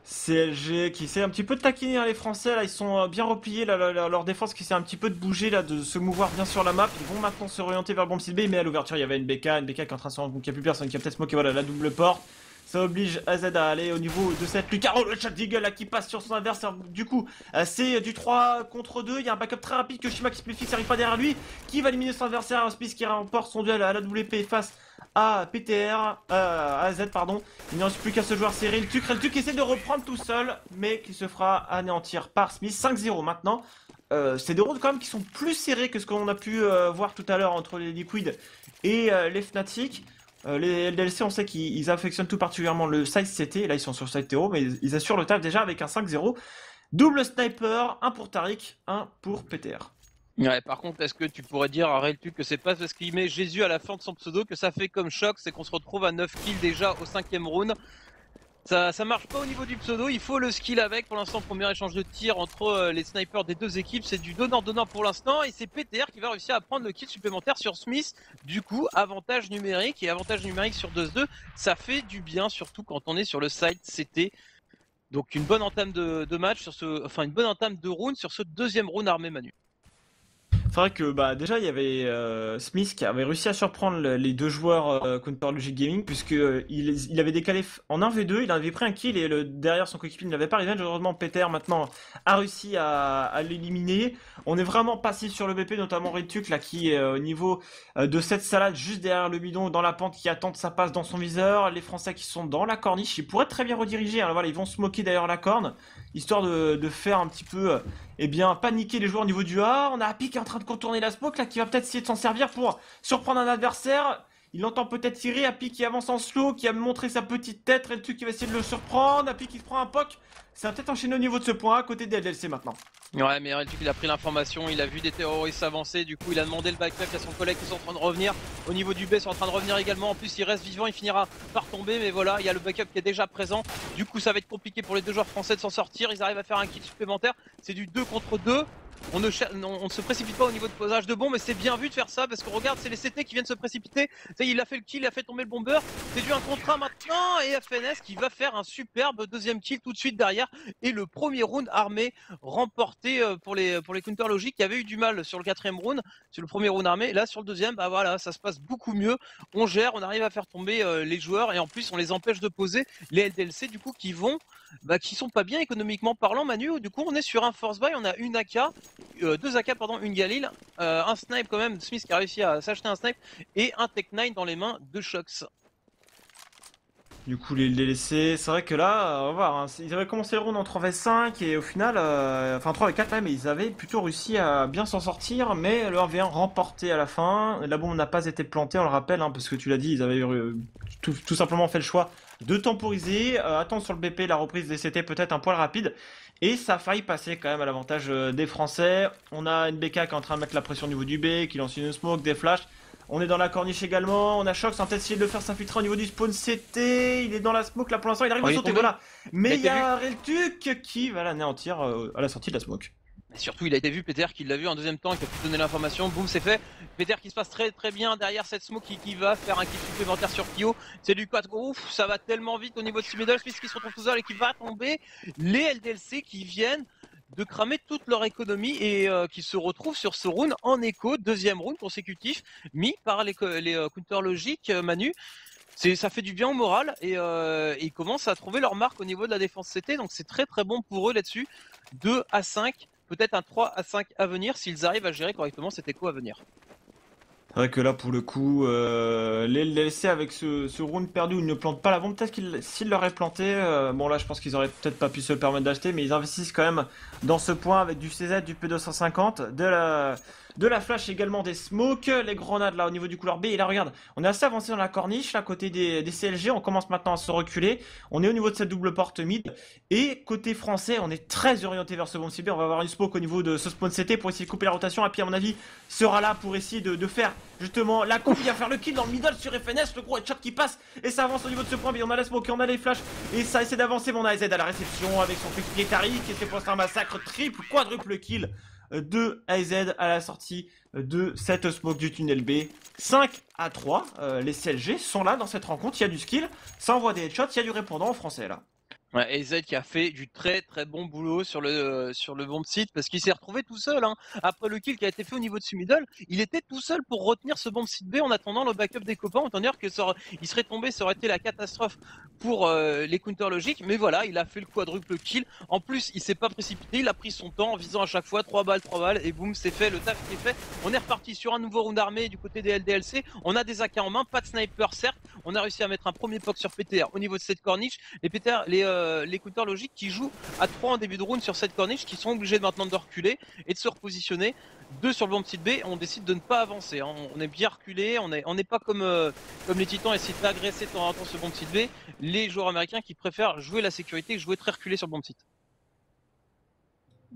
CLG qui essaient un petit peu de taquiner les Français, là, ils sont bien repliés, là, leur défense qui essaie un petit peu de bouger, là, de se mouvoir bien sur la map. Ils vont maintenant se orienter vers le bomb site B, mais à l'ouverture, il y avait une BK qui est en train de se rendre compte qu'il n'y a plus personne, qui a peut-être smoké, voilà, la double porte. Ça oblige AZ à aller au niveau de cette Lucaro, le chat d'Eagle là qui passe sur son adversaire. Du coup, c'est du 3 contre 2. Il y a un backup très rapide que Shima qui se méfie, n'arrive pas derrière lui. Qui va éliminer son adversaire, Smith qui remporte son duel à la WP face à PTR, à AZ, pardon. Il ne reste plus qu'à ce joueur, c'est Reltuc. Reltuc essaie de reprendre tout seul, mais qui se fera anéantir par Smith. 5-0 maintenant. C'est des rounds quand même qui sont plus serrés que ce qu'on a pu voir tout à l'heure entre les Liquid et les Fnatic. Les LDLC, on sait qu'ils affectionnent tout particulièrement le side CT. Là, ils sont sur side TO, mais ils assurent le taf déjà avec un 5-0. Double sniper, un pour Tariq, un pour PTR. Ouais, par contre, est-ce que tu pourrais dire à Reltuc que c'est pas parce qu'il met Jésus à la fin de son pseudo que ça fait comme choc, c'est qu'on se retrouve à 9 kills déjà au 5ème round. Ça marche pas au niveau du pseudo, il faut le skill avec. Pour l'instant, premier échange de tir entre les snipers des deux équipes, c'est du donnant-donnant pour l'instant. Et c'est PTR qui va réussir à prendre le kill supplémentaire sur Smith. Du coup, avantage numérique et avantage numérique sur 2-2. Ça fait du bien, surtout quand on est sur le side CT. Donc une bonne entame de match, une bonne entame de round sur ce deuxième round armé, Manu. C'est vrai que bah, déjà il y avait Smith qui avait réussi à surprendre les deux joueurs Counter Logic Gaming puisque il avait décalé en 1v2, il avait pris un kill et derrière son coéquipier ne l'avait pas revenge. Heureusement Peter maintenant a réussi à l'éliminer. On est vraiment passif sur le BP, notamment Redtuc là qui est au niveau de cette salade juste derrière le bidon dans la pente qui attend que ça passe dans son viseur. Les Français qui sont dans la corniche, ils pourraient très bien rediriger. Alors voilà, ils vont smoker d'ailleurs la corne histoire de faire un petit peu paniquer les joueurs au niveau du A. On a Happy qui est en train de contourner la smoke là, qui va peut-être essayer de s'en servir pour surprendre un adversaire. Il entend peut-être tirer, Happy qui avance en slow, qui a montré sa petite tête, Reltuc qui va essayer de le surprendre, Happy qui se prend un poke. Ça va peut-être enchaîner au niveau de ce point à côté des LDLC maintenant. Ouais, mais Reltuc il a pris l'information, il a vu des terroristes avancer, du coup il a demandé le backup à son collègue qui sont en train de revenir. Au niveau du B, ils sont en train de revenir également. En plus, il reste vivant, il finira par tomber, mais voilà, il y a le backup qui est déjà présent. Du coup, ça va être compliqué pour les deux joueurs français de s'en sortir. Ils arrivent à faire un kill supplémentaire. C'est du 2 contre 2. On ne se précipite pas au niveau de posage de bombes, mais c'est bien vu de faire ça parce que regarde, c'est les CT qui viennent se précipiter. Ça y est, il a fait le kill, il a fait tomber le bomber. C'est du 1 contre 1 maintenant et FNS qui va faire un superbe deuxième kill tout de suite derrière. Et le premier round armé remporté pour les Counter Logic qui avaient eu du mal sur le 4ème round, sur le premier round armé. Là, sur le deuxième, bah voilà, ça se passe beaucoup mieux. On gère, on arrive à faire tomber les joueurs et en plus, on les empêche de poser les LDLC du coup qui sont pas bien économiquement parlant, Manu. Du coup, on est sur un force buy, on a une AK. Deux AK, pardon, une Galil, un snipe quand même, Smith qui a réussi à s'acheter un snipe et un Tech 9 dans les mains de Shox. Du coup, les LDLC, c'est vrai que là, on va voir, hein, ils avaient commencé le round en 3v5 et au final, enfin 3v4 même, ils avaient plutôt réussi à bien s'en sortir, mais le 1v1 remporté à la fin. La bombe n'a pas été plantée, on le rappelle, hein, parce que tu l'as dit, ils avaient tout simplement fait le choix de temporiser, attendre sur le BP la reprise des CT peut-être un poil rapide, et ça a failli passer quand même à l'avantage des Français. On a NBK qui est en train de mettre la pression au niveau du B, qui lance une smoke, des flashs. On est dans la corniche également, on a Shox en train d'essayer de le faire s'infiltrer au niveau du spawn CT, il est dans la smoke là pour l'instant, il arrive à sauter, voilà. Mais il y a Reltuc qui va l'anéantir à la sortie de la smoke. Et surtout, il a été vu, Peter qui l'a vu en deuxième temps, qui a pu donner l'information, boum, c'est fait. Peter qui se passe très très bien derrière cette smoke qui va faire un kill supplémentaire sur Kyo. C'est du 4, ouf, ça va tellement vite au niveau de Middle Smith qui se retrouve tout seul et qui va tomber. Les LDLC qui viennent de cramer toute leur économie et qui se retrouvent sur ce round en écho, deuxième round consécutif, mis par les Counter Logic, Manu. Ça fait du bien au moral et ils commencent à trouver leur marque au niveau de la défense CT, donc c'est très très bon pour eux là-dessus. 2 à 5, peut-être un 3 à 5 à venir s'ils arrivent à gérer correctement cet écho à venir. C'est vrai que là, pour le coup, les LDLC avec ce round perdu où ils ne plantent pas la bombe, peut-être s'ils l'auraient planté, bon là je pense qu'ils auraient peut-être pas pu se le permettre d'acheter, mais ils investissent quand même dans ce point avec du CZ, du P250, de la flash, également des smokes, les grenades là au niveau du couloir B. Et là regarde, on est assez avancé dans la corniche, là côté des CLG, on commence maintenant à se reculer. On est au niveau de cette double porte mid. Et côté français, on est très orienté vers ce bomb cyber. On va avoir une smoke au niveau de ce spawn CT pour essayer de couper la rotation. Et puis à mon avis, sera là pour essayer de faire justement la coupe. Il va faire le kill dans le middle sur FNS, le gros headshot qui passe. Et ça avance au niveau de ce point B. On a la smoke, on a les flashs. Et ça essaie d'avancer. Mais on a AZ à la réception avec son fix Pietari qui essaie pour un massacre triple, quadruple kill de AZ à la sortie de cette smoke du tunnel B. 5-3, les CLG sont là dans cette rencontre, il y a du skill, ça envoie des headshots, il y a du répondant en français là. Ouais, AZ qui a fait du très bon boulot sur le bomb site parce qu'il s'est retrouvé tout seul. Hein. Après le kill qui a été fait au niveau de ce middle, il était tout seul pour retenir ce bomb site B en attendant le backup des copains. Autant dire que il serait tombé, ça aurait été la catastrophe pour les counter logiques. Mais voilà, il a fait le quadruple kill. En plus, il s'est pas précipité, il a pris son temps en visant à chaque fois 3 balles et boum, c'est fait, le taf qui est fait. On est reparti sur un nouveau round armé du côté des LDLC. On a des AK en main, pas de sniper certes. On a réussi à mettre un premier POC sur PTR au niveau de cette corniche. Les counters logiques qui jouent à 3 en début de round sur cette corniche, qui sont obligés maintenant de reculer et de se repositionner. 2 sur le bomb site B, on décide de ne pas avancer. Hein. On est bien reculé, on n'est pas comme les titans essayer d'agresser de temps en temps ce bomb site B. Les joueurs américains qui préfèrent jouer la sécurité et jouer très reculé sur le bomb site.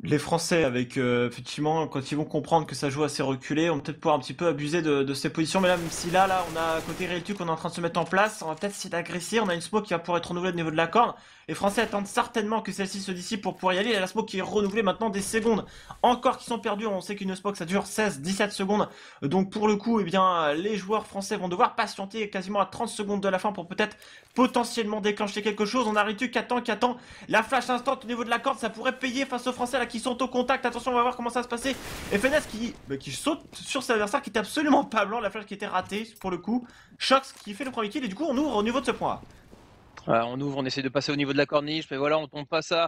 Les Français, avec effectivement, quand ils vont comprendre que ça joue assez reculé, on va peut-être pouvoir un petit peu abuser de ces positions. Mais là, même si là, on a côté Realtuc, on est en train de se mettre en place, on va peut-être essayer d'agresser. On a une smoke qui va pouvoir être renouvelée au niveau de la corne. Les Français attendent certainement que celle-ci se dissipe pour pouvoir y aller. Il y a la smoke qui est renouvelée maintenant des secondes. Encore qui sont perdues. On sait qu'une smoke ça dure 16-17 secondes. Donc pour le coup, eh bien, les joueurs français vont devoir patienter quasiment à 30 secondes de la fin pour peut-être potentiellement déclencher quelque chose. On a Realtuc qui attend. La flash instant au niveau de la corde, ça pourrait payer face aux Français là qui sont au contact. Attention, on va voir comment ça va se passer. FNS qui saute sur ses adversaires, qui était absolument pas blanc. La flash qui était ratée pour le coup. Shox qui fait le premier kill et du coup on ouvre au niveau de ce point. On ouvre, on essaie de passer au niveau de la corniche, mais voilà, on tombe pas ça.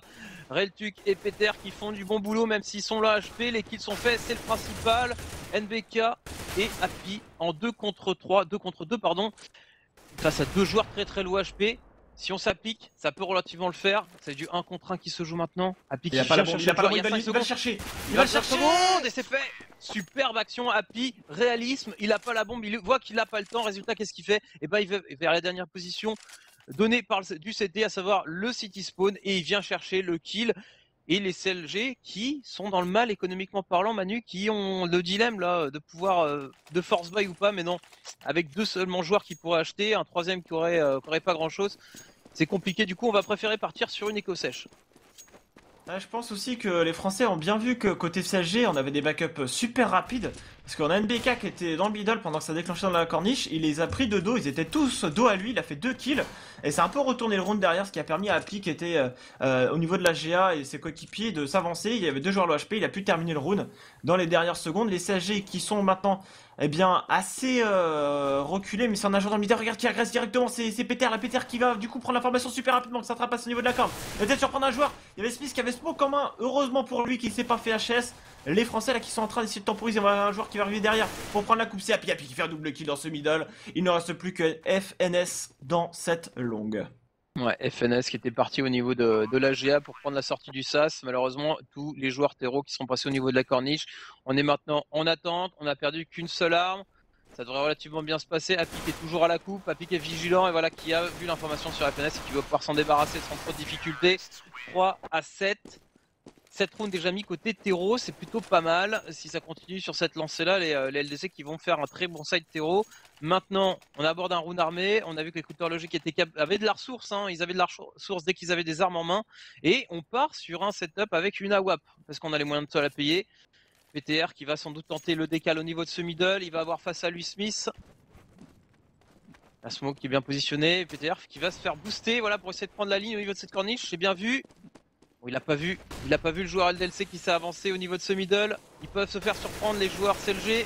Reltuc et Peter qui font du bon boulot, même s'ils sont là HP, les kills sont faits, c'est le principal. NBK et Happy en 2 contre 2 pardon, face à 2 joueurs très low HP. Si on s'applique, ça peut relativement le faire. C'est du 1 contre 1 qui se joue maintenant. Happy qui cherche le joueur, il va le chercher. Il va le chercher et c'est fait. Superbe action, Happy, réalisme. Il a pas la bombe, il voit qu'il a pas le temps. Résultat, qu'est-ce qu'il fait? Et ben il va vers la dernière position donnée par du CT, à savoir le City Spawn, et il vient chercher le kill. Et les CLG qui sont dans le mal économiquement parlant, Manu, qui ont le dilemme là de pouvoir de force buy ou pas, mais non, avec 2 seulement joueurs qui pourraient acheter, un troisième qui aurait pas grand chose, c'est compliqué. Du coup, on va préférer partir sur une éco sèche. Je pense aussi que les Français ont bien vu que côté CLG, on avait des backups super rapides. Parce qu'on a NBK qui était dans le middle pendant que ça déclenchait dans la corniche. Il les a pris de dos, ils étaient tous dos à lui. Il a fait 2 kills. Et c'est un peu retourné le round derrière, ce qui a permis à Happy qui était au niveau de la GA et ses coéquipiers de s'avancer. Il y avait 2 joueurs low HP, il a pu terminer le round dans les dernières secondes. Les CLG qui sont maintenant assez reculés, mais c'est un agent dans le middle. Regarde qui agresse directement, c'est Peter. La Peter qui va du coup prendre l'information super rapidement, que ça trapasse au niveau de la corde. Peut-être surprendre un joueur. Il y avait Smith qui avait smoke en main. Heureusement pour lui qu'il s'est pas fait HS. Les Français là qui sont en train d'essayer de temporiser, on va avoir un joueur qui va arriver derrière pour prendre la coupe. C'est Happy qui fait un double kill dans ce middle. Il ne reste plus que FNS dans cette longue. Ouais, FNS qui était parti au niveau de la GA pour prendre la sortie du SAS. Malheureusement, tous les joueurs terreau qui sont passés au niveau de la corniche. On est maintenant en attente, on a perdu qu'une seule arme. Ça devrait relativement bien se passer. Happy qui est toujours à la coupe, Happy qui est vigilant et voilà qui a vu l'information sur FNS et qui va pouvoir s'en débarrasser sans trop de difficultés. 3-7. 7 rounds déjà mis côté terreau, c'est plutôt pas mal. Si ça continue sur cette lancée là, les LDC qui vont faire un très bon side terreau. Maintenant, on aborde un round armé. On a vu que les counters logiques avaient de la ressource, hein. Ils avaient de la ressource dès qu'ils avaient des armes en main. Et on part sur un setup avec une AWAP, parce qu'on a les moyens de se la payer. PTR qui va sans doute tenter le décal au niveau de ce middle. Il va avoir face à lui Smith. La smoke qui est bien positionnée. PTR qui va se faire booster, voilà, pour essayer de prendre la ligne au niveau de cette corniche. J'ai bien vu. Bon, il a pas vu le joueur LDLC qui s'est avancé au niveau de ce middle. Ils peuvent se faire surprendre les joueurs CLG.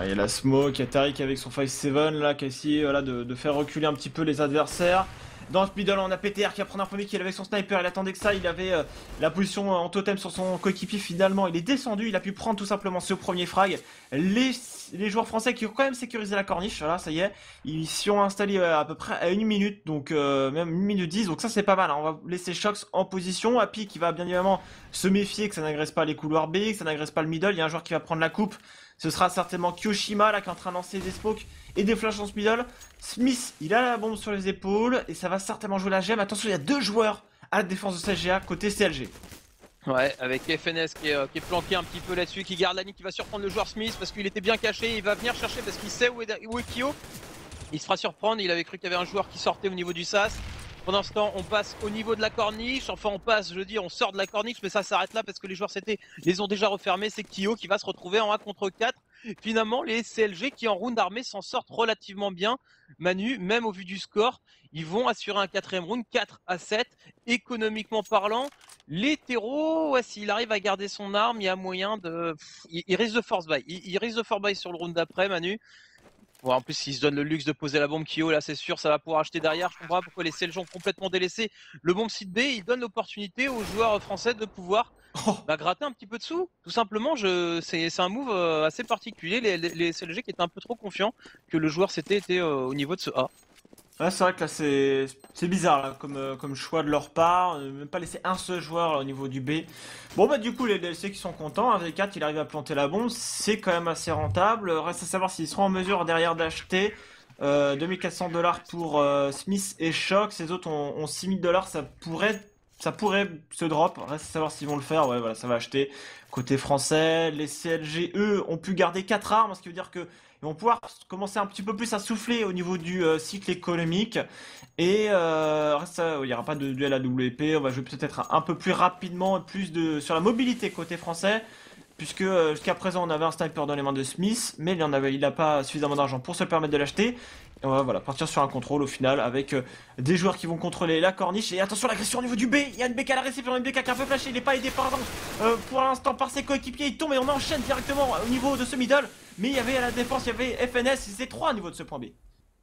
Il y a la smoke, il y a Tariq avec son 5-7 là qui a essayé de faire reculer un petit peu les adversaires. Dans ce middle, on a PTR qui va prendre un premier kill avec son sniper. Il attendait que ça, il avait la position en totem sur son coéquipier. Finalement, il est descendu, il a pu prendre tout simplement ce premier frag. Les joueurs français qui ont quand même sécurisé la corniche, voilà, ça y est, ils s'y ont installés à peu près à 1 minute, donc même 1 minute 10, donc ça c'est pas mal, hein. On va laisser Shox en position, Happy qui va bien évidemment se méfier que ça n'agresse pas les couloirs B, que ça n'agresse pas le middle. Il y a un joueur qui va prendre la coupe, ce sera certainement Kyoshima là qui est en train de lancer des spokes et des flashs dans ce middle. Smith, il a la bombe sur les épaules et ça va certainement jouer la gemme. Attention, il y a 2 joueurs à la défense de CSGA côté CLG. Ouais, avec FNS qui est planqué un petit peu là-dessus, qui garde la ligne, qui va surprendre le joueur Smith parce qu'il était bien caché, il va venir chercher parce qu'il sait où est Kyo. Il se fera surprendre, il avait cru qu'il y avait un joueur qui sortait au niveau du sas. Pendant ce temps, on passe au niveau de la corniche, enfin on passe, je veux dire, on sort de la corniche, mais ça s'arrête là parce que les joueurs les ont déjà refermés, c'est Kyo qui va se retrouver en 1 contre 4. Finalement, les CLG qui en round armé s'en sortent relativement bien. Manu, même au vu du score, ils vont assurer un 4ème round, 4-7, économiquement parlant. Les terreaux, ouais, s'il arrive à garder son arme, il y a moyen de... Il risque de force buy. Il risque de force buy sur le round d'après, Manu. Ouais, en plus, s'il se donne le luxe de poser la bombe Kyo, là, c'est sûr, ça va pouvoir acheter derrière. Je comprends pas pourquoi les CLG ont complètement délaissé le bombe site B. Il donne l'opportunité aux joueurs français de pouvoir gratter un petit peu de sous. Tout simplement, c'est un move assez particulier. Les CLG qui étaient un peu trop confiants que le joueur était au niveau de ce A. Ouais, c'est vrai que là c'est bizarre là, comme choix de leur part, même pas laisser un seul joueur là, au niveau du B. Bon bah du coup les DLC qui sont contents, un V4 il arrive à planter la bombe, c'est quand même assez rentable. Reste à savoir s'ils seront en mesure derrière d'acheter 2400$ pour Smith et Shock, ces autres ont 6000$, ça pourrait se drop, reste à savoir s'ils vont le faire. Ouais voilà, ça va acheter. Côté français, les CLG eux ont pu garder 4 armes, ce qui veut dire que ils vont pouvoir commencer un petit peu plus à souffler au niveau du cycle économique. Et il n'y aura pas de duel à double épée. On va jouer peut-être un peu plus rapidement, sur la mobilité côté français. Puisque jusqu'à présent on avait un sniper dans les mains de Smith, mais il n'a pas suffisamment d'argent pour se permettre de l'acheter. Et on va voilà, partir sur un contrôle au final avec des joueurs qui vont contrôler la corniche. Et attention l'agression au niveau du B, il y a une BK à la réception, une BK qui est un peu flashée, il n'est pas aidé pour l'instant par ses coéquipiers, il tombe et on enchaîne directement au niveau de ce middle. Mais il y avait à la défense, il y avait FNS, ils étaient 3 au niveau de ce point B.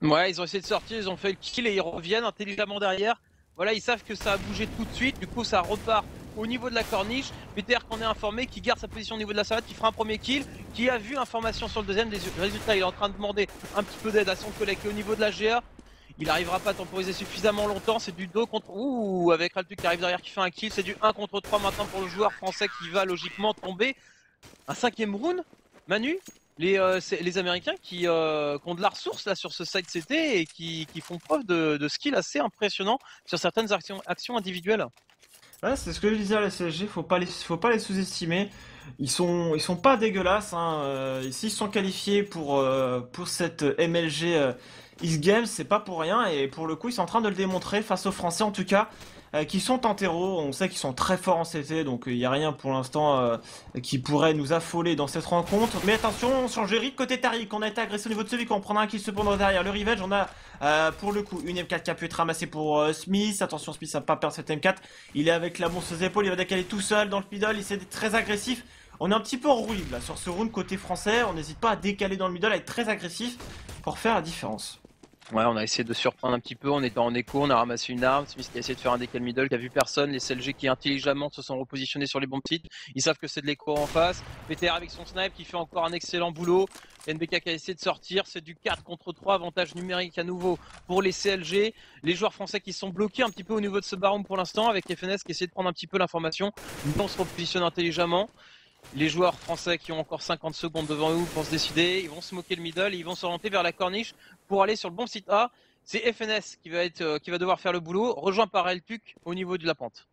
Ouais, ils ont essayé de sortir, ils ont fait le kill et ils reviennent intelligemment derrière. Voilà, ils savent que ça a bougé tout de suite, du coup ça repart au niveau de la corniche. PTR qu'on est informé, qui garde sa position au niveau de la salade, qui fera un premier kill, qui a vu information sur le deuxième. Des résultats, il est en train de demander un petit peu d'aide à son collègue qui est au niveau de la GA. Il n'arrivera pas à temporiser suffisamment longtemps, c'est du 2 contre... Ouh, avec Raltuc qui arrive derrière qui fait un kill, c'est du 1 contre 3 maintenant pour le joueur français qui va logiquement tomber. Un 5ème round, Manu, les Américains qui ont de la ressource là sur ce site CT et qui font preuve de skill assez impressionnant sur certaines actions individuelles. Ouais, c'est ce que je disais à la CSG, faut pas les sous-estimer. Ils sont pas dégueulasses, hein. S'ils sont qualifiés pour cette MLG X-Games, c'est pas pour rien. Et pour le coup, ils sont en train de le démontrer face aux Français, en tout cas, qui sont en terreau. On sait qu'ils sont très forts en CT, donc il n'y a rien pour l'instant qui pourrait nous affoler dans cette rencontre. Mais attention, sur Jerick côté Tariq, on a été agressé au niveau de celui qu'on prendra un kill cependant derrière. Le revenge, on a pour le coup une M4 qui a pu être ramassée pour Smith. Attention, Smith n'a pas perdre cette M4. Il est avec la bombe aux épaules, il va décaler tout seul dans le middle, il s'est très agressif. On est un petit peu en roue libre là sur ce round côté français. On n'hésite pas à décaler dans le middle, à être très agressif pour faire la différence. Ouais, on a essayé de surprendre un petit peu, on était en écho, on a ramassé une arme, Smith qui a essayé de faire un décal middle, qui a vu personne, les CLG qui intelligemment se sont repositionnés sur les bons sites, ils savent que c'est de l'écho en face, PTR avec son snipe qui fait encore un excellent boulot, NBK qui a essayé de sortir, c'est du 4 contre 3, avantage numérique à nouveau pour les CLG, les joueurs français qui sont bloqués un petit peu au niveau de ce baron pour l'instant, avec FNS qui essaie de prendre un petit peu l'information, on se repositionne intelligemment. Les joueurs français qui ont encore 50 secondes devant eux pour se décider, ils vont se moquer le middle et ils vont s'orienter vers la corniche pour aller sur le bon site A. C'est FNS qui va devoir faire le boulot, rejoint par Raltuc au niveau de la pente.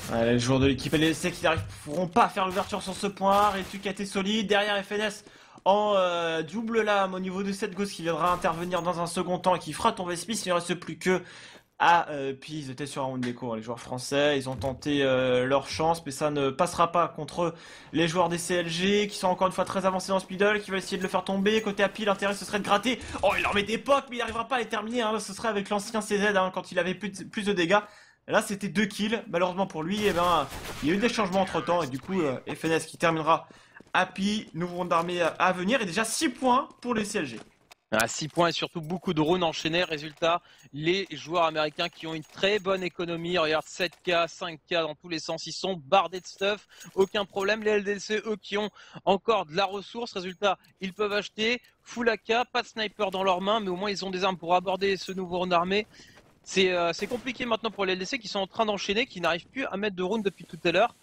Ouais, les joueurs de l'équipe LSC qui n'arriveront pas à faire l'ouverture sur ce point. Raltuc a été solide. Derrière FNS en double lame au niveau de cette gauche qui viendra intervenir dans un second temps et qui fera tomber Smith. Il ne reste plus que puis ils étaient sur un round d'écho, les joueurs français, ils ont tenté leur chance, mais ça ne passera pas contre les joueurs des CLG, qui sont encore une fois très avancés dans ce middle, qui veulent essayer de le faire tomber. Côté Happy, l'intérêt ce serait de gratter. Oh, il leur met des pocs, mais il n'arrivera pas à les terminer, hein. Ce serait avec l'ancien CZ, hein, quand il avait plus de dégâts. Là, c'était 2 kills, malheureusement pour lui, il y a eu des changements entre temps, et du coup, FNS qui terminera Happy, nouveau round d'armée à venir, et déjà 6 points pour les CLG. À 6 points et surtout beaucoup de runes enchaînés. Résultat, les joueurs américains qui ont une très bonne économie, regarde 7K, 5K dans tous les sens, ils sont bardés de stuff, aucun problème. Les LDLC, eux, qui ont encore de la ressource, résultat, ils peuvent acheter full AK, pas de sniper dans leurs mains, mais au moins ils ont des armes pour aborder ce nouveau run armé. C'est compliqué maintenant pour les LDC qui sont en train d'enchaîner, qui n'arrivent plus à mettre de runes depuis tout à l'heure.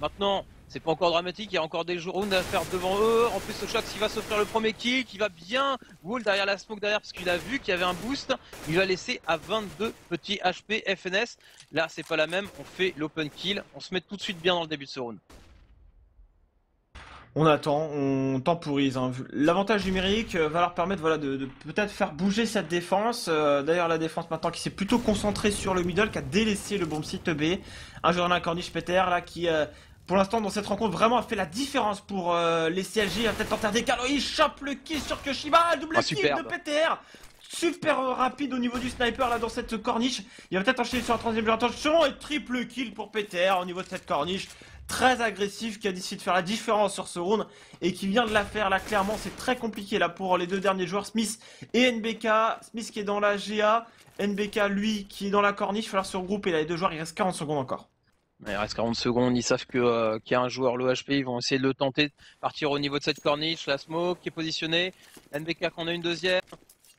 Maintenant, c'est pas encore dramatique, il y a encore des rounds à faire devant eux. En plus, Shox qui va s'offrir le premier kill, qui va bien wall derrière la smoke derrière parce qu'il a vu qu'il y avait un boost. Il va laisser à 22 petits HP FNS. Là, c'est pas la même, on fait l'open kill. On se met tout de suite bien dans le début de ce round. On attend, on temporise. Hein. L'avantage numérique va leur permettre voilà, de peut-être faire bouger cette défense. D'ailleurs, la défense maintenant qui s'est plutôt concentrée sur le middle, qui a délaissé le bomb site B. Un joueur d'un Corniche Peter là qui, pour l'instant, dans cette rencontre, vraiment a fait la différence pour les CLG. Il va peut-être tenter un décalage. Il chope le kill sur Koshiba. Double kill de PTR. Super rapide au niveau du sniper là dans cette corniche. Il va peut-être enchaîner sur la troisième attention et triple kill pour PTR au niveau de cette corniche. Très agressif, qui a décidé de faire la différence sur ce round et qui vient de la faire là clairement. C'est très compliqué là pour les deux derniers joueurs, Smith et NBK. Smith qui est dans la GA, NBK lui qui est dans la corniche. Il va falloir se regrouper là, les deux joueurs, il reste 40 secondes encore. Il reste 40 secondes, ils savent qu'il y a un joueur low HP, ils vont essayer de le tenter, de partir au niveau de cette corniche, la smoke qui est positionnée, NBK qu'on a une deuxième.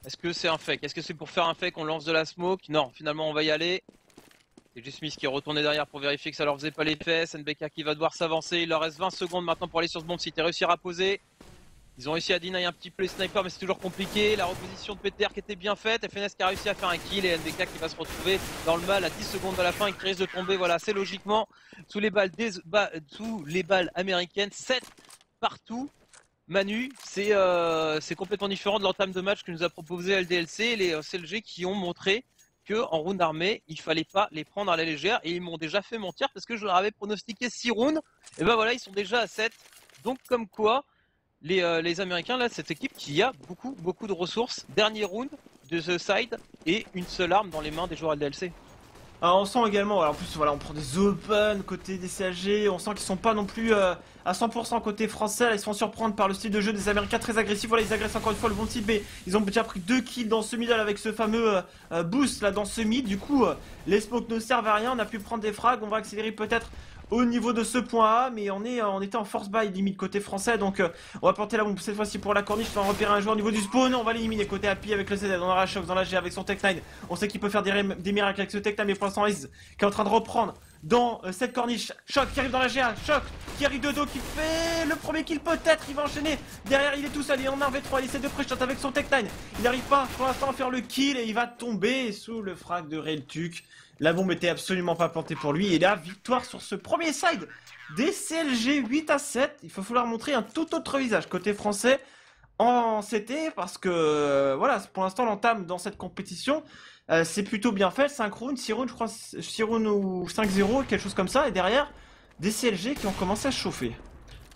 Est-ce que c'est un fake? Est-ce que c'est pour faire un fake on lance de la smoke? Non, finalement on va y aller. C'est juste Smith qui est retourné derrière pour vérifier que ça leur faisait pas les fesses. NBK qui va devoir s'avancer. Il leur reste 20 secondes maintenant pour aller sur ce bomb site et réussir à poser. Ils ont réussi à deny un petit peu les snipers, mais c'est toujours compliqué. La reposition de PTR qui était bien faite. FNS qui a réussi à faire un kill et NBK qui va se retrouver dans le mal à 10 secondes de la fin et qui risque de tomber. Voilà, assez logiquement sous les balles américaines. 7 partout. Manu, c'est complètement différent de l'entame de match que nous a proposé LDLC et les CLG qui ont montré en round armé, il fallait pas les prendre à la légère et ils m'ont déjà fait mentir parce que je leur avais pronostiqué 6 rounds et ben voilà, ils sont déjà à 7. Donc comme quoi les Américains là, cette équipe qui a beaucoup de ressources, dernier round de The Side et une seule arme dans les mains des joueurs LDLC. Alors on sent également, alors en plus voilà, on prend des open côté des CLG, on sent qu'ils sont pas non plus à 100% côté français, là, ils se font surprendre par le style de jeu des Américains très agressifs, voilà ils agressent encore une fois le bon site B, ils ont déjà pris 2 kills dans ce middle avec ce fameux boost là dans ce mid, du coup les smokes ne servent à rien, on a pu prendre des frags, on va accélérer peut-être au niveau de ce point A, mais on était en force buy limite côté français, donc on va planter la bombe cette fois-ci pour la corniche, on va repérer un joueur au niveau du spawn, on va l'éliminer côté Happy avec le CZ, on aura Shox dans la G avec son Tech 9, on sait qu'il peut faire des miracles avec ce Tech 9, mais pour l'instant Riz qui est en train de reprendre dans cette corniche, Shock qui arrive dans la GA, Shock qui arrive de dos, qui fait le premier kill peut-être, il va enchaîner, derrière il est tout seul, il est en 1v3, il essaie de pré-shot avec son Tech 9, il n'arrive pas pour l'instant à faire le kill et il va tomber sous le frag de Reltuk. La bombe était absolument pas plantée pour lui et là, victoire sur ce premier side des CLG 8-7, il va falloir montrer un tout autre visage côté français en CT parce que voilà, pour l'instant l'entame dans cette compétition c'est plutôt bien fait, 5 rounds, 6 rounds je crois, 6 rounds ou 5-0, quelque chose comme ça, et derrière des CLG qui ont commencé à se chauffer.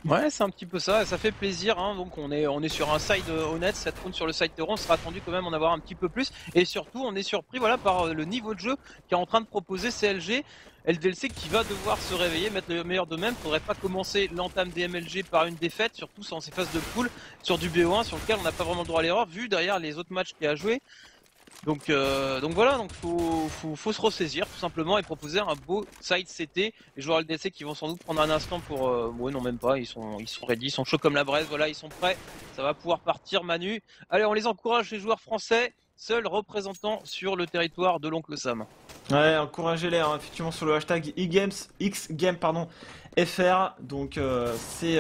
Ouais, c'est un petit peu ça, ça fait plaisir, hein. Donc on est sur un side honnête, cette round sur le side terreau, on sera attendu quand même en avoir un petit peu plus, et surtout on est surpris voilà, par le niveau de jeu qu'est en train de proposer CLG. LDLC qui va devoir se réveiller, mettre le meilleur d'eux-mêmes. Faudrait pas commencer l'entame des MLG par une défaite, surtout sans ces phases de pool sur du BO1 sur lequel on n'a pas vraiment le droit à l'erreur, vu derrière les autres matchs qu'il y a à jouer. Donc voilà, donc faut se ressaisir tout simplement et proposer un beau side CT. Les joueurs LDC qui vont sans doute prendre un instant pour... ouais non même pas, ils sont ready, ils sont chauds comme la braise, voilà ils sont prêts. Ça va pouvoir partir Manu. Allez on les encourage les joueurs français, seuls représentants sur le territoire de l'oncle Sam. Ouais, encouragez-les hein, effectivement sur le hashtag xgame pardon, FR, donc c'est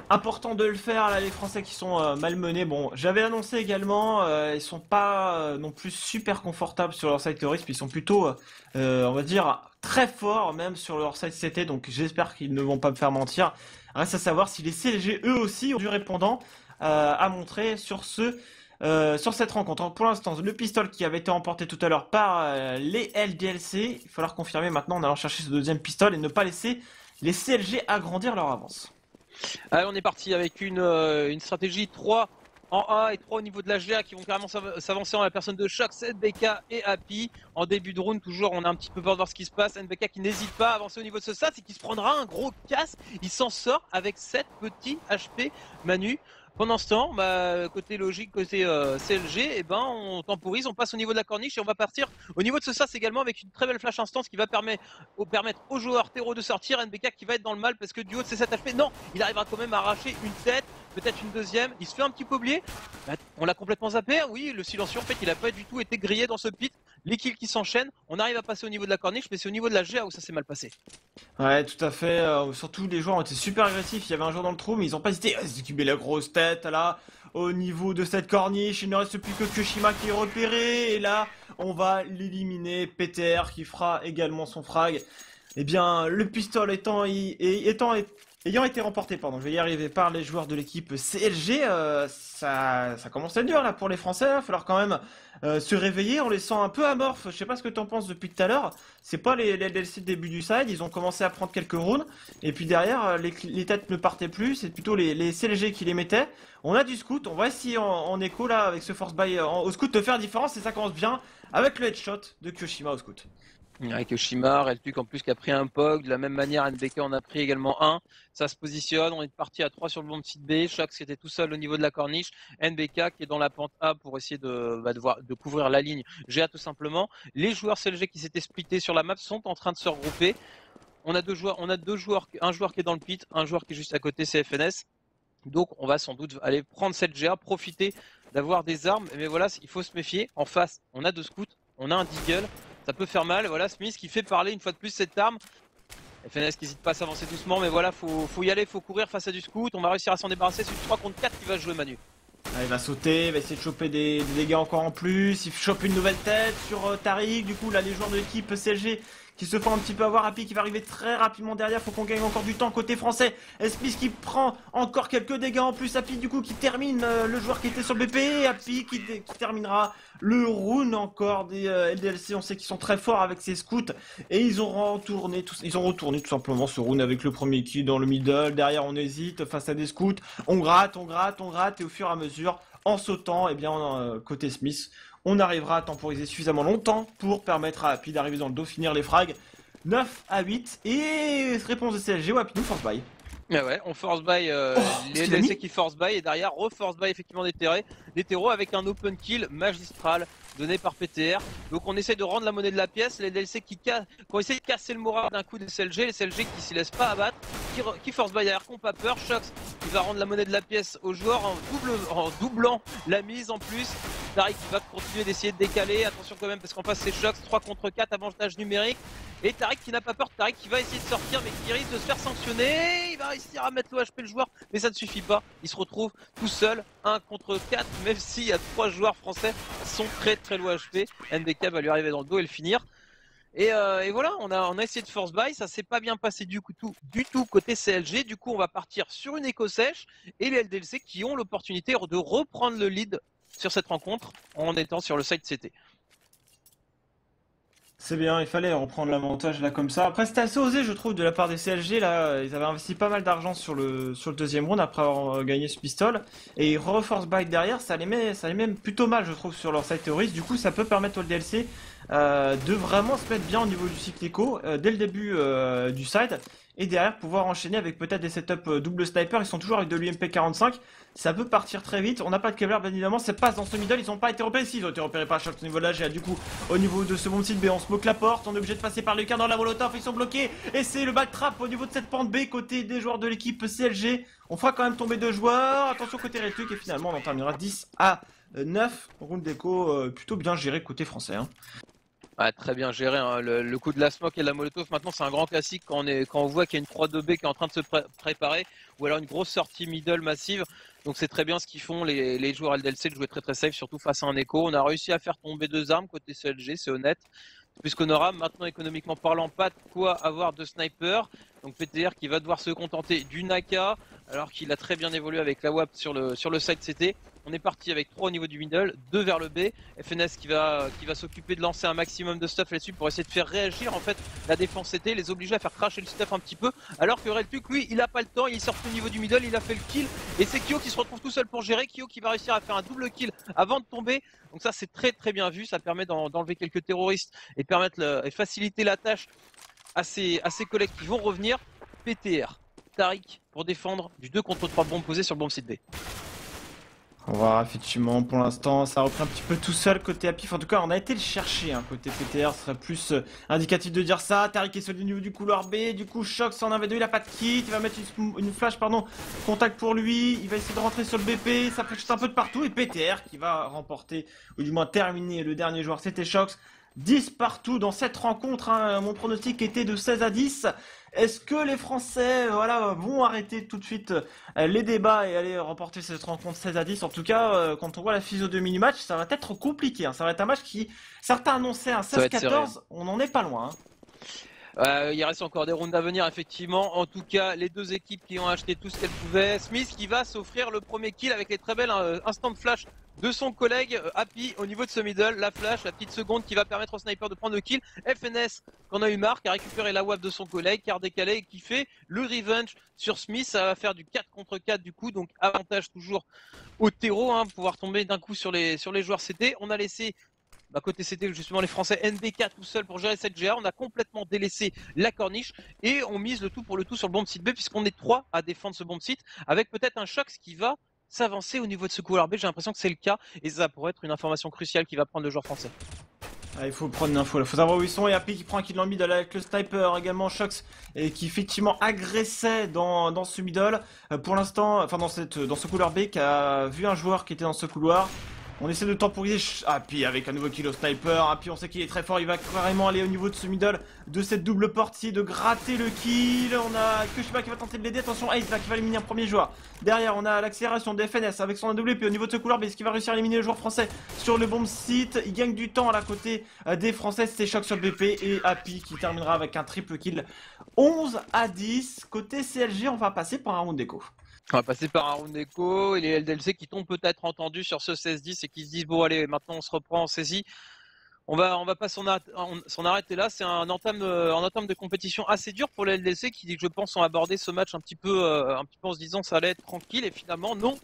important de le faire là, les Français qui sont malmenés. Bon, j'avais annoncé également, ils sont pas non plus super confortables sur leur side terroriste, puis ils sont plutôt, on va dire, très forts même sur leur side CT, donc j'espère qu'ils ne vont pas me faire mentir. Reste à savoir si les CLG eux aussi ont du répondant à montrer sur sur cette rencontre. Pour l'instant, le pistol qui avait été emporté tout à l'heure par les LDLC, il va falloir confirmer maintenant en allant chercher ce deuxième pistol et ne pas laisser les CLG agrandir leur avance. Allez, on est parti avec une stratégie 3 en A et 3 au niveau de la GA qui vont carrément s'avancer en la personne de Shox, NBK et Happy. En début de round, toujours, on a un petit peu peur de voir ce qui se passe. NBK qui n'hésite pas à avancer au niveau de ce sas et qui se prendra un gros casse. Il s'en sort avec 7 petits HP Manu. Pendant ce temps, bah, côté logique, côté CLG, eh ben, on temporise, on passe au niveau de la corniche et on va partir au niveau de ce sas également avec une très belle flash instance qui va permettre aux joueurs terreau de sortir. NBK qui va être dans le mal parce que du haut de ses 7 HP, non, il arrivera quand même à arracher une tête, peut-être une deuxième. Il se fait un petit peu oublier. Bah, on l'a complètement zappé. Oui, le silencieux, en fait, il a pas du tout été grillé dans ce pit. Les kills qui s'enchaînent. On arrive à passer au niveau de la corniche, mais c'est au niveau de la GA où ça s'est mal passé. Ouais, tout à fait. Surtout, les joueurs ont été super agressifs. Il y avait un joueur dans le trou, mais ils ont pas hésité à s'occuper la grosse tête là. Au niveau de cette corniche, il ne reste plus que Kyoshima qui est repéré. Et là, on va l'éliminer. PTR qui fera également son frag. Eh bien, le pistolet ayant été remporté, pardon, je vais y arriver, par les joueurs de l'équipe CLG, ça commence à être dur là pour les Français. Il va falloir quand même se réveiller. On les sent un peu amorphes. Je sais pas ce que t'en penses depuis tout à l'heure. C'est pas les DLC de début du side. Ils ont commencé à prendre quelques rounds. Et puis derrière, les têtes ne partaient plus. C'est plutôt les CLG qui les mettaient. On a du scout. On va essayer en écho là avec ce force buy au scout de faire différence. Et ça commence bien avec le headshot de Kyoshima au scout. Avec Yoshima, Reltuk en plus qui a pris un POG, de la même manière NBK en a pris également un, ça se positionne, on est parti à 3 sur le bon site B, Shox qui était tout seul au niveau de la corniche, NBK qui est dans la pente A pour essayer de couvrir la ligne GA tout simplement. Les joueurs CLG qui s'étaient splittés sur la map sont en train de se regrouper. On a deux joueurs, un joueur qui est dans le pit, un joueur qui est juste à côté, c'est FNS. Donc on va sans doute aller prendre cette GA, profiter d'avoir des armes, mais voilà, il faut se méfier. En face, on a deux scouts, on a un deagle, ça peut faire mal. Voilà, Smith qui fait parler une fois de plus cette arme. FNS qui n'hésite pas à s'avancer doucement, mais voilà, faut y aller, faut courir face à du scout. On va réussir à s'en débarrasser. C'est une 3 contre 4 qui va jouer Manu. Ah, il va sauter, il va essayer de choper des dégâts encore en plus. Il chope une nouvelle tête sur Tariq. Du coup, là, les joueurs de l'équipe CLG qui se font un petit peu avoir. Happy qui va arriver très rapidement derrière. Faut qu'on gagne encore du temps côté français. Smith qui prend encore quelques dégâts en plus. Happy, du coup, qui termine le joueur qui était sur le BP. Happy qui terminera le round encore des LDLC. On sait qu'ils sont très forts avec ces scouts. Et ils ont retourné tout simplement ce round avec le premier kill dans le middle. Derrière, on hésite face à des scouts. On gratte. Et au fur et à mesure, en sautant, eh bien, côté Smith, on arrivera à temporiser suffisamment longtemps pour permettre à Happy d'arriver dans le dos, finir les frags 9 à 8. Et réponse de CLG, ouais, Happy nous force buy. Mais ouais, on force buy les DLC qui force buy et derrière reforce buy effectivement des terreaux avec un open kill magistral donné par PTR. Donc on essaie de rendre la monnaie de la pièce. Les DLC qui ont essayé de casser le moral d'un coup des CLG, les CLG qui s'y laissent pas abattre, qui force buy derrière, qui n'ont pas peur. Shox qui va rendre la monnaie de la pièce aux joueurs en doublant la mise en plus. Tariq qui va continuer d'essayer de décaler. Attention quand même parce qu'en face c'est Shox, 3 contre 4, avantage numérique. Et Tariq qui n'a pas peur, Tariq qui va essayer de sortir mais qui risque de se faire sanctionner. Il va réussir à mettre l'OHP le joueur, mais ça ne suffit pas. Il se retrouve tout seul, 1 contre 4, même s'il y a 3 joueurs français qui sont très low HP. NBK va lui arriver dans le dos et le finir. Et voilà, on a essayé de force buy, ça s'est pas bien passé du tout côté CLG. Du coup, on va partir sur une écho sèche et les LDLC qui ont l'opportunité de reprendre le lead sur cette rencontre en étant sur le side CT. C'est bien, il fallait reprendre l'avantage là comme ça. Après, c'était assez osé, je trouve, de la part des CLG. Là, ils avaient investi pas mal d'argent sur le deuxième round après avoir gagné ce pistol. Et ils reforce buy derrière, ça les met plutôt mal, je trouve, sur leur side terroriste. Du coup, ça peut permettre au DLC de vraiment se mettre bien au niveau du cycle écho dès le début du side. Et derrière, pouvoir enchaîner avec peut-être des setups double sniper. Ils sont toujours avec de l'UMP45. Ça peut partir très vite. On n'a pas de Kevlar, bien évidemment. Ça passe dans ce middle. Ils n'ont pas été repérés. Si, ils ont été repérés par chaque niveau de la GA. Du coup, au niveau de ce bon site B, on smoke la porte. On est obligé de passer par Lucas dans la molotov. Ils sont bloqués. Et c'est le backtrap au niveau de cette pente B côté des joueurs de l'équipe CLG. On fera quand même tomber 2 joueurs. Attention côté Reltuk. Et finalement, on en terminera 10 à 9. Round d'écho plutôt bien géré côté français. Hein. Ouais, très bien géré, hein. Le coup de la smoke et de la molotov, maintenant c'est un grand classique quand on voit qu'il y a une 3-2B qui est en train de se préparer, ou alors une grosse sortie middle massive. Donc c'est très bien ce qu'ils font les joueurs LDLC de jouer très safe, surtout face à un écho. On a réussi à faire tomber 2 armes côté CLG, c'est honnête. Puisqu'on aura maintenant économiquement parlant pas de quoi avoir de sniper. Donc PTR qui va devoir se contenter du Naka alors qu'il a très bien évolué avec la WAP sur le side CT. On est parti avec 3 au niveau du middle, 2 vers le B. FNS qui va s'occuper de lancer un maximum de stuff là-dessus pour essayer de faire réagir en fait la défense CT, les obliger à faire cracher le stuff un petit peu. Alors que Reltuk lui il a pas le temps, il sort au niveau du middle, il a fait le kill. Et c'est Kyo qui se retrouve tout seul pour gérer. Kyo qui va réussir à faire un double kill avant de tomber. Donc ça c'est très bien vu, ça permet d'enlever quelques terroristes et faciliter la tâche à ses collègues qui vont revenir. PTR, Tariq pour défendre du 2 contre 3 bombes posées sur le bomb site B. On va voir effectivement pour l'instant ça a repris un petit peu tout seul côté Apif. En tout cas on a été le chercher hein, côté PTR, ce serait plus indicatif de dire ça. Tariq est sur le niveau du couloir B, du coup Shox en 1v2, il a pas de kit, il va mettre une flash pardon, contact pour lui, il va essayer de rentrer sur le BP, ça peut un peu de partout et PTR qui va remporter ou du moins terminer le dernier joueur, c'était Shox. 10 partout dans cette rencontre, hein. Mon pronostic était de 16 à 10. Est-ce que les Français voilà, vont arrêter tout de suite les débats et aller remporter cette rencontre 16 à 10? En tout cas, quand on voit la physio de mini-match, ça va être compliqué. Hein. Ça va être un match qui, certains annonçaient un 16-14, on n'en est pas loin. Hein. Il reste encore des rounds à venir, effectivement. En tout cas, les deux équipes qui ont acheté tout ce qu'elles pouvaient. Smith qui va s'offrir le premier kill avec les très belles instant flash de son collègue Happy au niveau de ce middle. La flash, la petite seconde qui va permettre au sniper de prendre le kill. FNS, qu'on a eu marre, qui a récupéré la WAP de son collègue, car décalé et qui fait le revenge sur Smith. Ça va faire du 4 contre 4 du coup, donc avantage toujours au terreau, hein, pouvoir tomber d'un coup sur les joueurs CT. On a laissé côté CT justement les Français NBK tout seul pour gérer cette GA. On a complètement délaissé la corniche et on mise le tout pour le tout sur le bomb site B puisqu'on est 3 à défendre ce bomb site avec peut-être un Shox qui va s'avancer au niveau de ce couloir B. J'ai l'impression que c'est le cas et ça pourrait être une information cruciale qui va prendre le joueur français. Ah, il faut prendre l'info, il faut savoir où ils sont. Et Happy qui prend un kill dans le middle avec le sniper également, Shox, et qui effectivement agressait dans ce middle. Pour l'instant, enfin dans ce couloir B, qui a vu un joueur qui était dans ce couloir. On essaie de temporiser Happy avec un nouveau kill au sniper. Happy, on sait qu'il est très fort, il va carrément aller au niveau de ce middle, de cette double porte, essayer de gratter le kill. On a Kushima qui va tenter de l'aider, attention Ace là qui va éliminer un premier joueur. Derrière on a l'accélération de FNS avec son AWP au niveau de ce couloir, mais est-ce qu'il va réussir à éliminer le joueur français sur le bomb site? Il gagne du temps à la côté des Français, c'est Shox sur le BP et Happy qui terminera avec un triple kill. 11 à 10, côté CLG on va passer par un round d'écho. On va passer par un round d'écho et les LDLC qui t'ont peut-être entendu sur ce 16-10 et qui se disent bon allez maintenant on se reprend, on saisit. On va pas s'en arrêter là, c'est un entame de compétition assez dur pour les LDLC qui je pense ont abordé ce match un petit peu en se disant ça allait être tranquille et finalement non,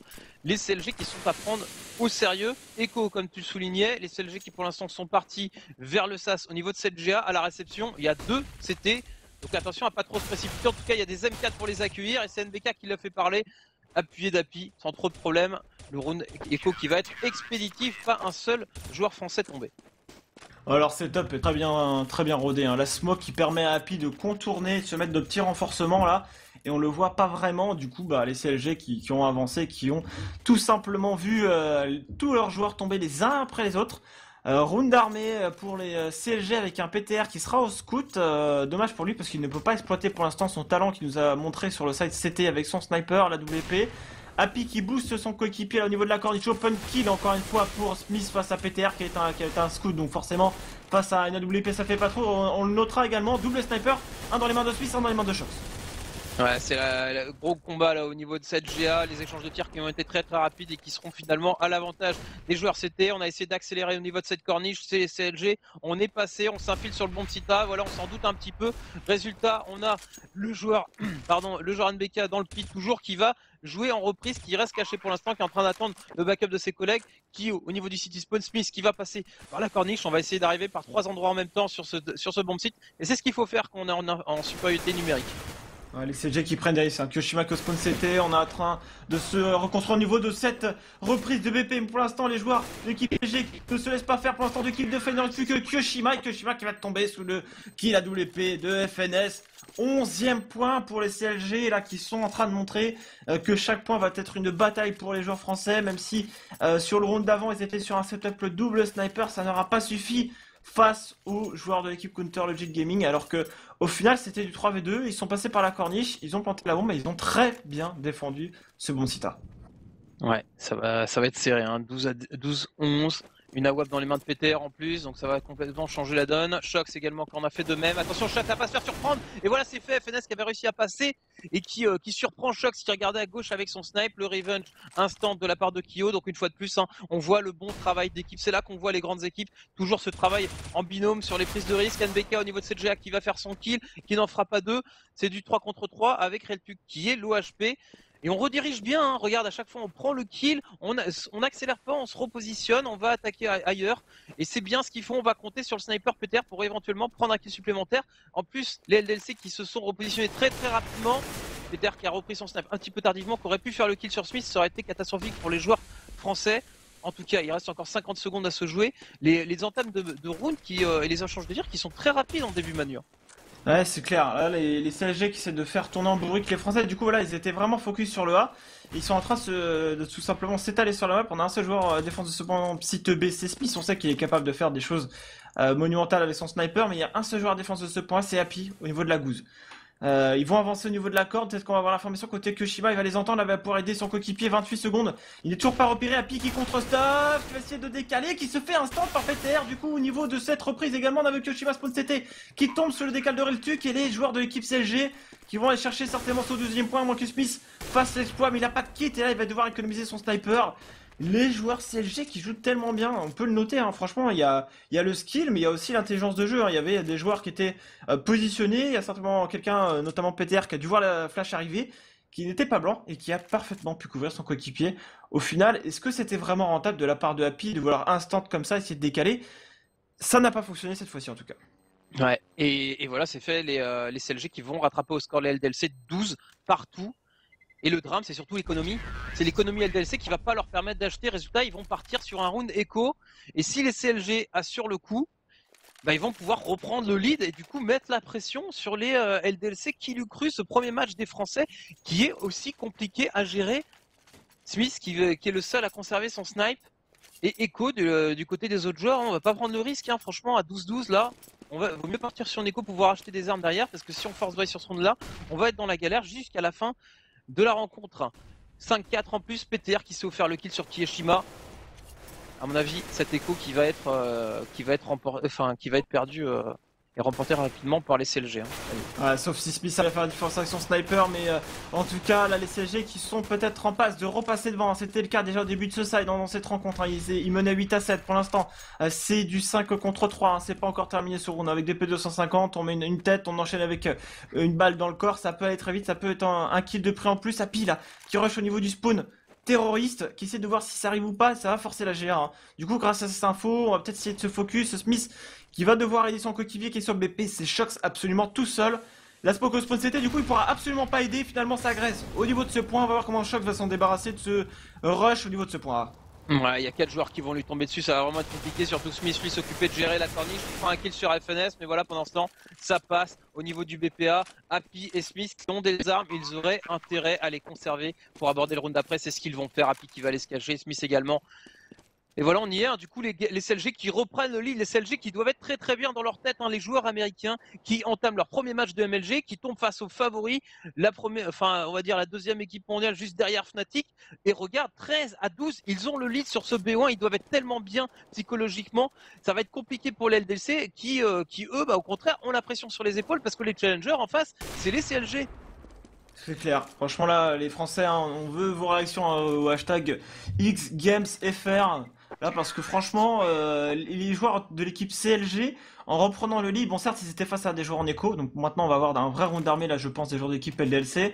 les CLG qui sont à prendre au sérieux. Echo comme tu le soulignais, les CLG qui pour l'instant sont partis vers le SAS au niveau de cette GA à la réception, il y a 2 CT. Donc attention à pas trop se précipiter, en tout cas il y a des M4 pour les accueillir et c'est NBK qui l'a fait parler, appuyé d'Happy sans trop de problème. Le round Echo qui va être expéditif, pas un seul joueur français tombé. Alors setup est très bien rodé, hein. La smoke qui permet à Happy de contourner, de se mettre de petits renforcements là, et on le voit pas vraiment, du coup les CLG qui ont avancé, qui ont tout simplement vu tous leurs joueurs tomber les uns après les autres. Round d'armée pour les CLG avec un PTR qui sera au scout. Dommage pour lui parce qu'il ne peut pas exploiter pour l'instant son talent qu'il nous a montré sur le site CT avec son sniper, la WP. Happy qui booste son coéquipier au niveau de la corniche. Open kill encore une fois pour Smith face à PTR qui est un scout. Donc forcément face à une AWP ça fait pas trop. On le notera également. Double sniper. Un dans les mains de Smith, un dans les mains de Shox. Ouais, c'est le gros combat là au niveau de cette GA, les échanges de tirs qui ont été très rapides et qui seront finalement à l'avantage des joueurs CT. On a essayé d'accélérer au niveau de cette corniche, c'est les CLG, on est passé, on s'infile sur le bon petit A, voilà on s'en doute un petit peu. Résultat, on a le joueur, le joueur NBK dans le pit toujours qui va jouer en reprise, qui reste caché pour l'instant, qui est en train d'attendre le backup de ses collègues, qui au niveau du city spawn, Smith qui va passer par la corniche. On va essayer d'arriver par 3 endroits en même temps sur ce bomb site et c'est ce qu'il faut faire quand on est en supériorité numérique. Ouais, les CG qui prennent derrière, c'est un Kyoshima que spawn CT, on est en train de se reconstruire au niveau de cette reprise de BP, mais pour l'instant les joueurs de l'équipe CG ne se laissent pas faire pour l'instant de kill de FNS, il ne reste plus que Kyoshima, et Kyoshima qui va tomber sous le kill à WP de FNS. 11e point pour les CLG là qui sont en train de montrer que chaque point va être une bataille pour les joueurs français, même si sur le round d'avant ils étaient sur un setup le double sniper, ça n'aura pas suffi face aux joueurs de l'équipe Counter Logic Gaming, alors que au final c'était du 3v2, ils sont passés par la corniche, ils ont planté la bombe et ils ont très bien défendu ce bon sita. Ouais, ça va être serré, hein. 12-11, une AWAP dans les mains de PTR en plus, donc ça va complètement changer la donne. Shox également quand on a fait de même. Attention, Shox à pas se faire surprendre, et voilà c'est fait, FNS qui avait réussi à passer et qui surprend Shox qui regardait à gauche avec son snipe, le revenge instant de la part de Kyo. Donc une fois de plus, hein, on voit le bon travail d'équipe, c'est là qu'on voit les grandes équipes, toujours ce travail en binôme sur les prises de risque. NBK au niveau de cette GA qui va faire son kill, qui n'en fera pas deux, c'est du 3 contre 3 avec Reltuc qui est l'OHP. Et on redirige bien, hein. Regarde, à chaque fois on prend le kill, on n'accélère pas, on se repositionne, on va attaquer ailleurs. Et c'est bien ce qu'ils font, on va compter sur le sniper PTR pour éventuellement prendre un kill supplémentaire. En plus, les LDLC qui se sont repositionnés très rapidement. PTR qui a repris son snap un petit peu tardivement, qui aurait pu faire le kill sur Smith, ça aurait été catastrophique pour les joueurs français. En tout cas, il reste encore 50 secondes à se jouer. Les entames de round et les échanges de tirs qui sont très rapides en début Manu. Ouais, c'est clair. Là, les CSG qui essaient de faire tourner en bruit que les Français, du coup, voilà, ils étaient vraiment focus sur le A. Ils sont en train de tout simplement s'étaler sur la map. On a un seul joueur défense de ce point, site B, c'est Smith. On sait qu'il est capable de faire des choses monumentales avec son sniper, mais il y a un seul joueur défense de ce point, c'est Happy, au niveau de la gouze. Ils vont avancer au niveau de la corde, peut-être qu'on va avoir l'information côté Kyoshima, il va les entendre, il va pouvoir aider son coéquipier, 28 secondes. Il est toujours pas repéré, Happy qui contre-stuff, qui va essayer de décaler, qui se fait instant par PTR, du coup au niveau de cette reprise également, on a vu Kyoshima spawn CT qui tombe sur le décal de Reltuc et les joueurs de l'équipe CLG qui vont aller chercher certainement son deuxième point, à moins que Smith fasse l'exploit, mais il a pas de kit et là il va devoir économiser son sniper. Les joueurs CLG qui jouent tellement bien, on peut le noter, hein. Franchement, il y a le skill, mais il y a aussi l'intelligence de jeu, hein. Il y avait des joueurs qui étaient positionnés, il y a certainement quelqu'un, notamment PTR, qui a dû voir la flash arriver, qui n'était pas blanc et qui a parfaitement pu couvrir son coéquipier. Au final, est-ce que c'était vraiment rentable de la part de Happy de vouloir instant comme ça, essayer de décaler? Ça n'a pas fonctionné cette fois-ci en tout cas. Ouais, et voilà, c'est fait, les CLG qui vont rattraper au score les LDLC 12 partout. Et le drame, c'est surtout l'économie. C'est l'économie LDLC qui va pas leur permettre d'acheter. Résultat, ils vont partir sur un round écho. Et si les CLG assurent le coup, bah, ils vont pouvoir reprendre le lead et du coup mettre la pression sur les LDLC qui l'eût cru ce premier match des Français qui est aussi compliqué à gérer. Smith qui est le seul à conserver son snipe. Et Echo du côté des autres joueurs, on va pas prendre le risque, hein. Franchement, à 12-12 là. Vaut mieux partir sur une Echo pour pouvoir acheter des armes derrière parce que si on force buy sur ce round là, on va être dans la galère jusqu'à la fin de la rencontre. 5-4 en plus, PTR qui s'est offert le kill sur Kiyeshima. À mon avis, cet écho qui va être perdu et remporté rapidement par les CLG. Hein. Ouais, sauf si Smith allait faire la différence avec son sniper, mais en tout cas, là, les CLG qui sont peut-être en passe de repasser devant. Hein. C'était le cas déjà au début de ce side dans cette rencontre. Hein. Ils menaient 8-7 pour l'instant. C'est du 5 contre 3. Hein. C'est pas encore terminé ce round. Avec des P250, on met une tête, on enchaîne avec une balle dans le corps. Ça peut aller très vite. Ça peut être un kill de près en plus. Happy là, qui rush au niveau du spawn. Terroriste qui essaie de voir si ça arrive ou pas, ça va forcer la GA. Hein. Du coup, grâce à cette info, on va peut-être essayer de se focus. Smith qui va devoir aider son coéquipier qui est sur le BP, c'est Shox absolument tout seul. La Spoko spawn CT, du coup, il pourra absolument pas aider. Finalement, ça agresse au niveau de ce point. On va voir comment Shox va s'en débarrasser de ce rush au niveau de ce point A. Ouais, il y a 4 joueurs qui vont lui tomber dessus, ça va vraiment être compliqué, surtout Smith lui s'occuper de gérer la corniche, il prend un kill sur FNS, mais voilà, pendant ce temps, ça passe au niveau du BPA. Happy et Smith qui ont des armes, ils auraient intérêt à les conserver pour aborder le round d'après, c'est ce qu'ils vont faire. Happy qui va aller se cacher, Smith également. Et voilà, on y est, hein. Du coup, les CLG qui reprennent le lead, les CLG qui doivent être très très bien dans leur tête, hein. Les joueurs américains qui entament leur premier match de MLG, qui tombent face aux favoris, on va dire la deuxième équipe mondiale juste derrière Fnatic. Et regarde, 13-12, ils ont le lead sur ce B1, ils doivent être tellement bien psychologiquement. Ça va être compliqué pour les LDLC qui eux, bah, au contraire, ont la pression sur les épaules parce que les challengers en face, c'est les CLG. C'est clair. Franchement, là, les Français, hein, on veut vos réactions au hashtag XGamesFR. Là, parce que franchement, les joueurs de l'équipe CLG, en reprenant le lead, bon, certes, ils étaient face à des joueurs en écho, donc maintenant, on va avoir un vrai round d'armée, là, je pense, des joueurs de l'équipe LDLC.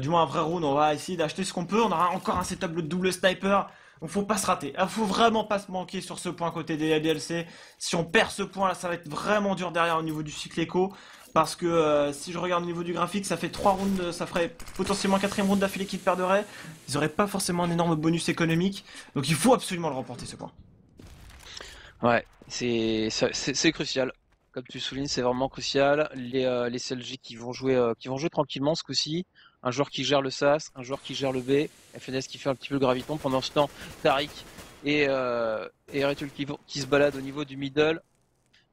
Du moins, un vrai round, on va essayer d'acheter ce qu'on peut. On aura encore un setup de double sniper. Donc, faut pas se rater. Faut vraiment pas se manquer sur ce point côté des LDLC. Si on perd ce point, là, ça va être vraiment dur derrière au niveau du cycle écho. Parce que si je regarde au niveau du graphique, ça fait 3 rounds, ça ferait potentiellement un 4ème round d'affilée qu'ils perdraient. Ils auraient pas forcément un énorme bonus économique. Donc il faut absolument le remporter ce point. Ouais, c'est crucial. Comme tu soulignes, c'est vraiment crucial. Les CLG qui vont jouer tranquillement ce coup-ci. Un joueur qui gère le SAS, un joueur qui gère le B, FNS qui fait un petit peu le graviton. Pendant ce temps, Tariq et Retul qui se baladent au niveau du middle.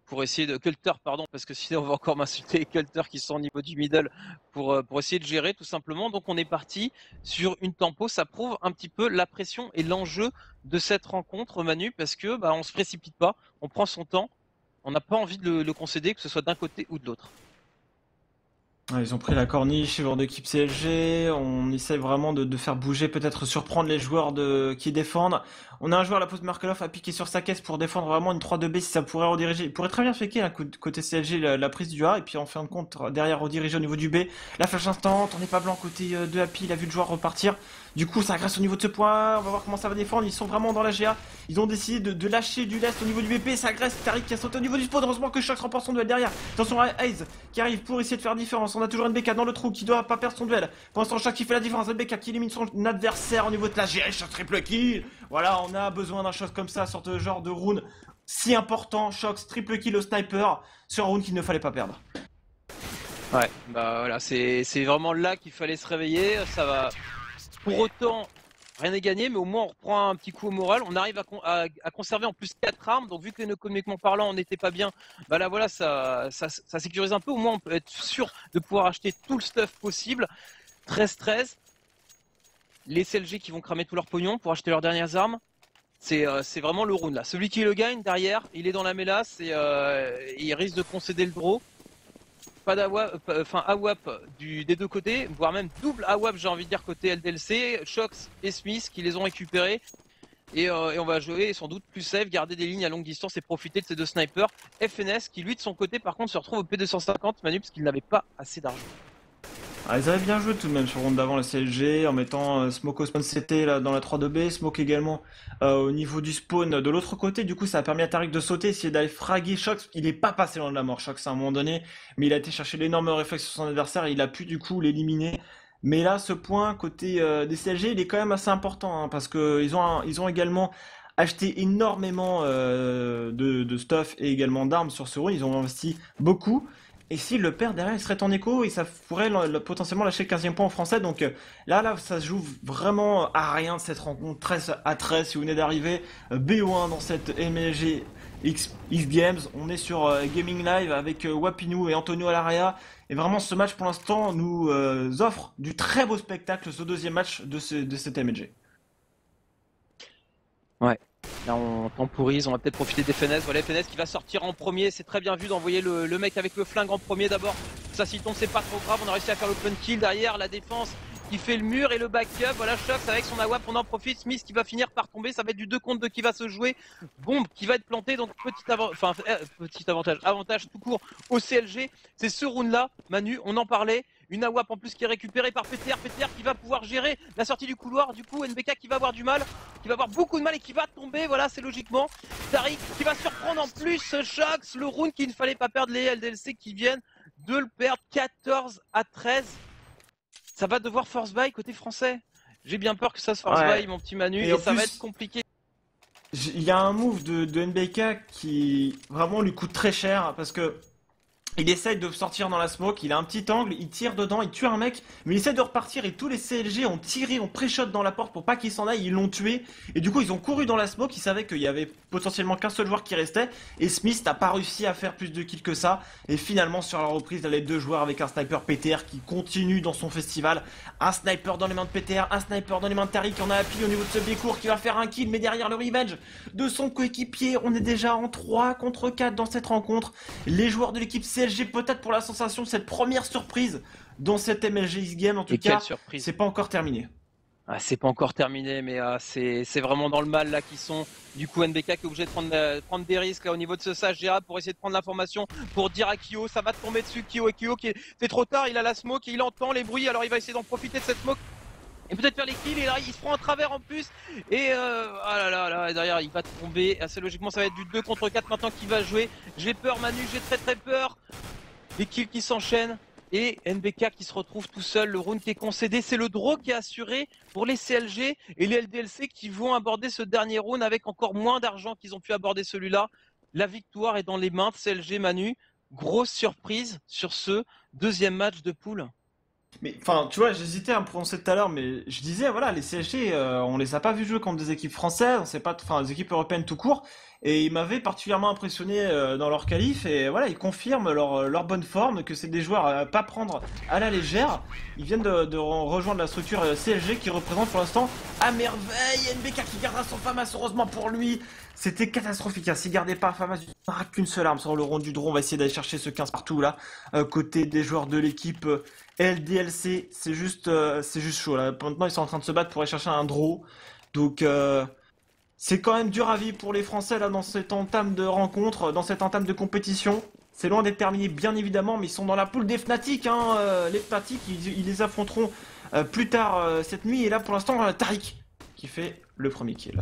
Pour essayer de Culter, pardon, parce que sinon on va encore m'insulter, les Culter qui sont au niveau du middle pour essayer de gérer tout simplement. Donc on est parti sur une tempo, ça prouve un petit peu la pression et l'enjeu de cette rencontre, Manu, parce que bah, on se précipite pas, on prend son temps, on n'a pas envie de le concéder, que ce soit d'un côté ou de l'autre. Ouais, ils ont pris la corniche, les joueurs d'équipe CLG, on essaie vraiment de faire bouger, peut-être surprendre les joueurs qui défendent. On a un joueur à la pause Markelov à piquer sur sa caisse pour défendre vraiment une 3-2B si ça pourrait rediriger. Il pourrait très bien faker hein, côté CLG la prise du A et puis en fin de compte derrière rediriger au niveau du B. La flash instant, on n'est pas blanc côté de Happy, il a vu le joueur repartir. Du coup, ça agresse au niveau de ce point. On va voir comment ça va défendre. Ils sont vraiment dans la GA. Ils ont décidé de lâcher du lest au niveau du BP. Ça agresse. Tariq qui a sauté au niveau du spawn. Heureusement que Shox remporte son duel derrière. Attention à Hayes qui arrive pour essayer de faire différence. On a toujours NBK dans le trou qui doit pas perdre son duel. Pour l'instant, Shox qui fait la différence. NBK qui élimine son adversaire au niveau de la GA. Shox triple kill. Voilà, on a besoin d'un Shox comme ça sur ce genre de rune si important. Shox triple kill au sniper sur un round qu'il ne fallait pas perdre. Ouais, bah voilà, c'est vraiment là qu'il fallait se réveiller. Ça va. Pour autant, rien n'est gagné, mais au moins on reprend un petit coup au moral. On arrive à conserver en plus 4 armes. Donc vu que économiquement parlant, on n'était pas bien, bah là voilà, ça sécurise un peu. Au moins on peut être sûr de pouvoir acheter tout le stuff possible. 13-13. Les CLG qui vont cramer tout leur pognon pour acheter leurs dernières armes. C'est vraiment le round là. Celui qui le gagne derrière, il est dans la mélasse et il risque de concéder le draw. Pas d'AWAP, enfin AWAP des deux côtés, voire même double AWAP j'ai envie de dire côté LDLC, Shox et Smith qui les ont récupérés. Et on va jouer sans doute plus safe, garder des lignes à longue distance et profiter de ces deux snipers. FNS qui lui de son côté par contre se retrouve au P250 Manu parce qu'il n'avait pas assez d'argent. Ah, ils avaient bien joué tout de même sur le round d'avant, le CLG, en mettant Smoke au spawn CT là, dans la 3-2B, Smoke également au niveau du spawn de l'autre côté. Du coup, ça a permis à Tariq de sauter, essayer d'aller fraguer Shox. Il est pas passé loin de la mort, Shox, à un moment donné, mais il a été chercher l'énorme réflexe sur son adversaire et il a pu du coup l'éliminer. Mais là, ce point côté des CLG, il est quand même assez important hein, parce que ils ont également acheté énormément de stuff et également d'armes sur ce round. Ils ont investi beaucoup. Et s'il le perd derrière, il serait en écho et ça pourrait potentiellement lâcher le 15e point en français. Donc là, ça se joue vraiment à rien cette rencontre 13-13. Si vous venez d'arriver, BO1 dans cette MLG X Games. On est sur Gaming Live avec Wapinou et Antonio Alaria. Et vraiment, ce match pour l'instant nous offre du très beau spectacle, ce deuxième match de cette MLG. Ouais. Là on temporise, on va peut-être profiter des FNS. Voilà FNS qui va sortir en premier, c'est très bien vu d'envoyer le mec avec le flingue en premier d'abord. Ça s'y tombe, c'est pas trop grave, on a réussi à faire l'open kill derrière, la défense qui fait le mur et le backup. Voilà Shox avec son AWAP, on en profite. Smith qui va finir par tomber, ça va être du 2 contre 2 qui va se jouer. Bombe qui va être plantée, donc petit avantage tout court au CLG. C'est ce round là, Manu, on en parlait. Une AWAP en plus qui est récupérée par PTR, PTR qui va pouvoir gérer la sortie du couloir, du coup NBK qui va avoir du mal, qui va avoir beaucoup de mal et qui va tomber, voilà c'est logiquement. Tariq qui va surprendre en plus Shox, le round qu'il ne fallait pas perdre, les LDLC qui viennent de le perdre 14-13. Ça va devoir force buy côté français. J'ai bien peur que ça se force buy mon petit Manu et ça va être compliqué. Il y a un move de NBK qui vraiment lui coûte très cher parce que il essaye de sortir dans la smoke, il a un petit angle, il tire dedans, il tue un mec, mais il essaie de repartir et tous les CLG ont tiré, ont pré-shot dans la porte pour pas qu'il s'en aille, ils l'ont tué. Et du coup ils ont couru dans la smoke, ils savaient qu'il y avait potentiellement qu'un seul joueur qui restait. Et Smith n'a pas réussi à faire plus de kills que ça. Et finalement sur la reprise, il y a les deux joueurs avec un sniper PTR qui continue dans son festival. Un sniper dans les mains de PTR, un sniper dans les mains de Tariq. On a appuyé au niveau de ce Bécourt qui va faire un kill, mais derrière le revenge de son coéquipier, on est déjà en 3 contre 4 dans cette rencontre. Les joueurs de l'équipe CLG peut-être pour la sensation de cette première surprise dans cette MLG X Game. En tout cas, c'est pas encore terminé. Ah, c'est pas encore terminé, mais c'est vraiment dans le mal là qu'ils sont. Du coup, NBK qui est obligé de prendre des risques là, au niveau de ce sage GA pour essayer de prendre l'information, pour dire à Kyo, ça va tomber dessus. Kyo qui c'est trop tard, il a la smoke et il entend les bruits, alors il va essayer d'en profiter de cette smoke. Et peut-être faire les kills, et là il se prend un travers en plus. Et ah là, derrière il va tomber. Assez logiquement, ça va être du 2 contre 4 maintenant qui va jouer. J'ai peur, Manu, j'ai très peur. Les kills qui s'enchaînent. Et NBK qui se retrouve tout seul, le round qui est concédé, c'est le draw qui est assuré pour les CLG et les LDLC qui vont aborder ce dernier round avec encore moins d'argent qu'ils ont pu aborder celui-là. La victoire est dans les mains de CLG, Manu. Grosse surprise sur ce deuxième match de poule. Mais enfin, tu vois, j'hésitais à me prononcer tout à l'heure, mais je disais, voilà, les CLG, on les a pas vus jouer contre des équipes françaises, on sait pas, enfin, des équipes européennes tout court, et ils m'avaient particulièrement impressionné dans leur qualif, et voilà, ils confirment leur bonne forme, que c'est des joueurs à pas prendre à la légère. Ils viennent de rejoindre la structure CLG qui représente pour l'instant à merveille NBK qui gardera son FAMAS, heureusement pour lui. C'était catastrophique, hein. S'il gardait pas FAMAS, il n'aura qu'une seule arme sur le rond du drone. On va essayer d'aller chercher ce 15 partout là, côté des joueurs de l'équipe LDLC. C'est juste chaud là. Maintenant, ils sont en train de se battre pour aller chercher un draw. Donc, c'est quand même dur à vivre pour les Français là dans cette entame de rencontre, dans cette entame de compétition. C'est loin d'être terminé bien évidemment, mais ils sont dans la poule des Fnatic, hein. Les Fnatic, ils les affronteront plus tard cette nuit. Et là, pour l'instant, Tariq qui fait le premier kill.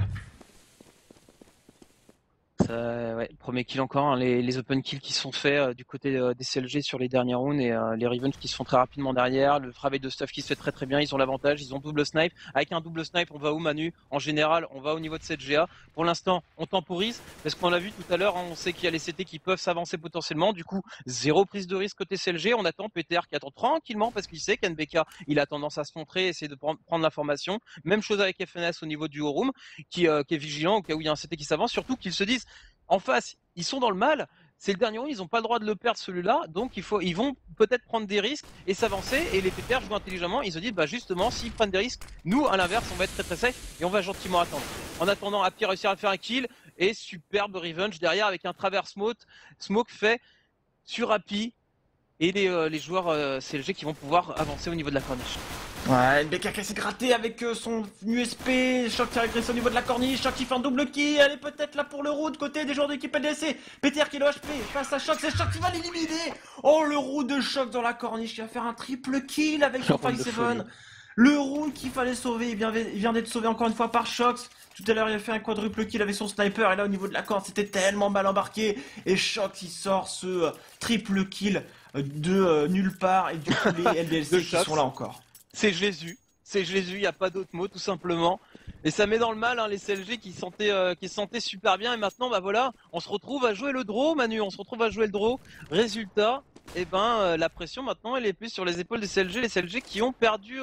Ouais, premier kill encore, hein, les open kills qui sont faits du côté des CLG sur les derniers rounds et les Revenge qui se font très rapidement derrière, le travail de stuff qui se fait très très bien, ils ont l'avantage, ils ont double snipe. Avec un double snipe, on va où Manu? En général, on va au niveau de cette GA. Pour l'instant, on temporise parce qu'on l'a vu tout à l'heure, hein, on sait qu'il y a les CT qui peuvent s'avancer potentiellement. Du coup, zéro prise de risque côté CLG. On attend PTR qui attend tranquillement parce qu'il sait qu'NBK il a tendance à se montrer, essayer de prendre l'information. Même chose avec FNS au niveau du Hall Room qui est vigilant au cas où il y a un CT qui s'avance, surtout qu'ils se disent en face, ils sont dans le mal. C'est le dernier round, ils n'ont pas le droit de le perdre celui-là, donc ils vont peut-être prendre des risques et s'avancer. Et les PTR jouent intelligemment, ils se disent bah justement, s'ils prennent des risques, nous à l'inverse, on va être très très safe et on va gentiment attendre. En attendant, Happy réussir à faire un kill et superbe revenge derrière avec un travers smoke fait sur Happy et les joueurs CLG qui vont pouvoir avancer au niveau de la corniche. Ouais, NBK qui s'est gratté avec son USP, Choc qui a régressé au niveau de la corniche, Choc qui fait un double kill, elle est peut-être là pour le route côté des joueurs de l'équipe LDC, PTR qui est le HP, face à Choc, c'est Choc qui va l'éliminer. Oh, le route de Choc dans la corniche qui va faire un triple kill avec son 5-7. Le route qu'il fallait sauver, il vient d'être sauvé encore une fois par Choc. Tout à l'heure, il a fait un quadruple kill avec son sniper, et là au niveau de la corde, c'était tellement mal embarqué, et Choc il sort ce triple kill de nulle part, et du coup les LDLC qui sont là encore. C'est Jésus, il n'y a pas d'autre mot tout simplement. Et ça met dans le mal hein, les CLG qui se sentaient super bien. Et maintenant, bah voilà, on se retrouve à jouer le draw, Manu, on se retrouve à jouer le draw. Résultat, la pression maintenant, elle est plus sur les épaules des CLG. Les CLG qui ont perdu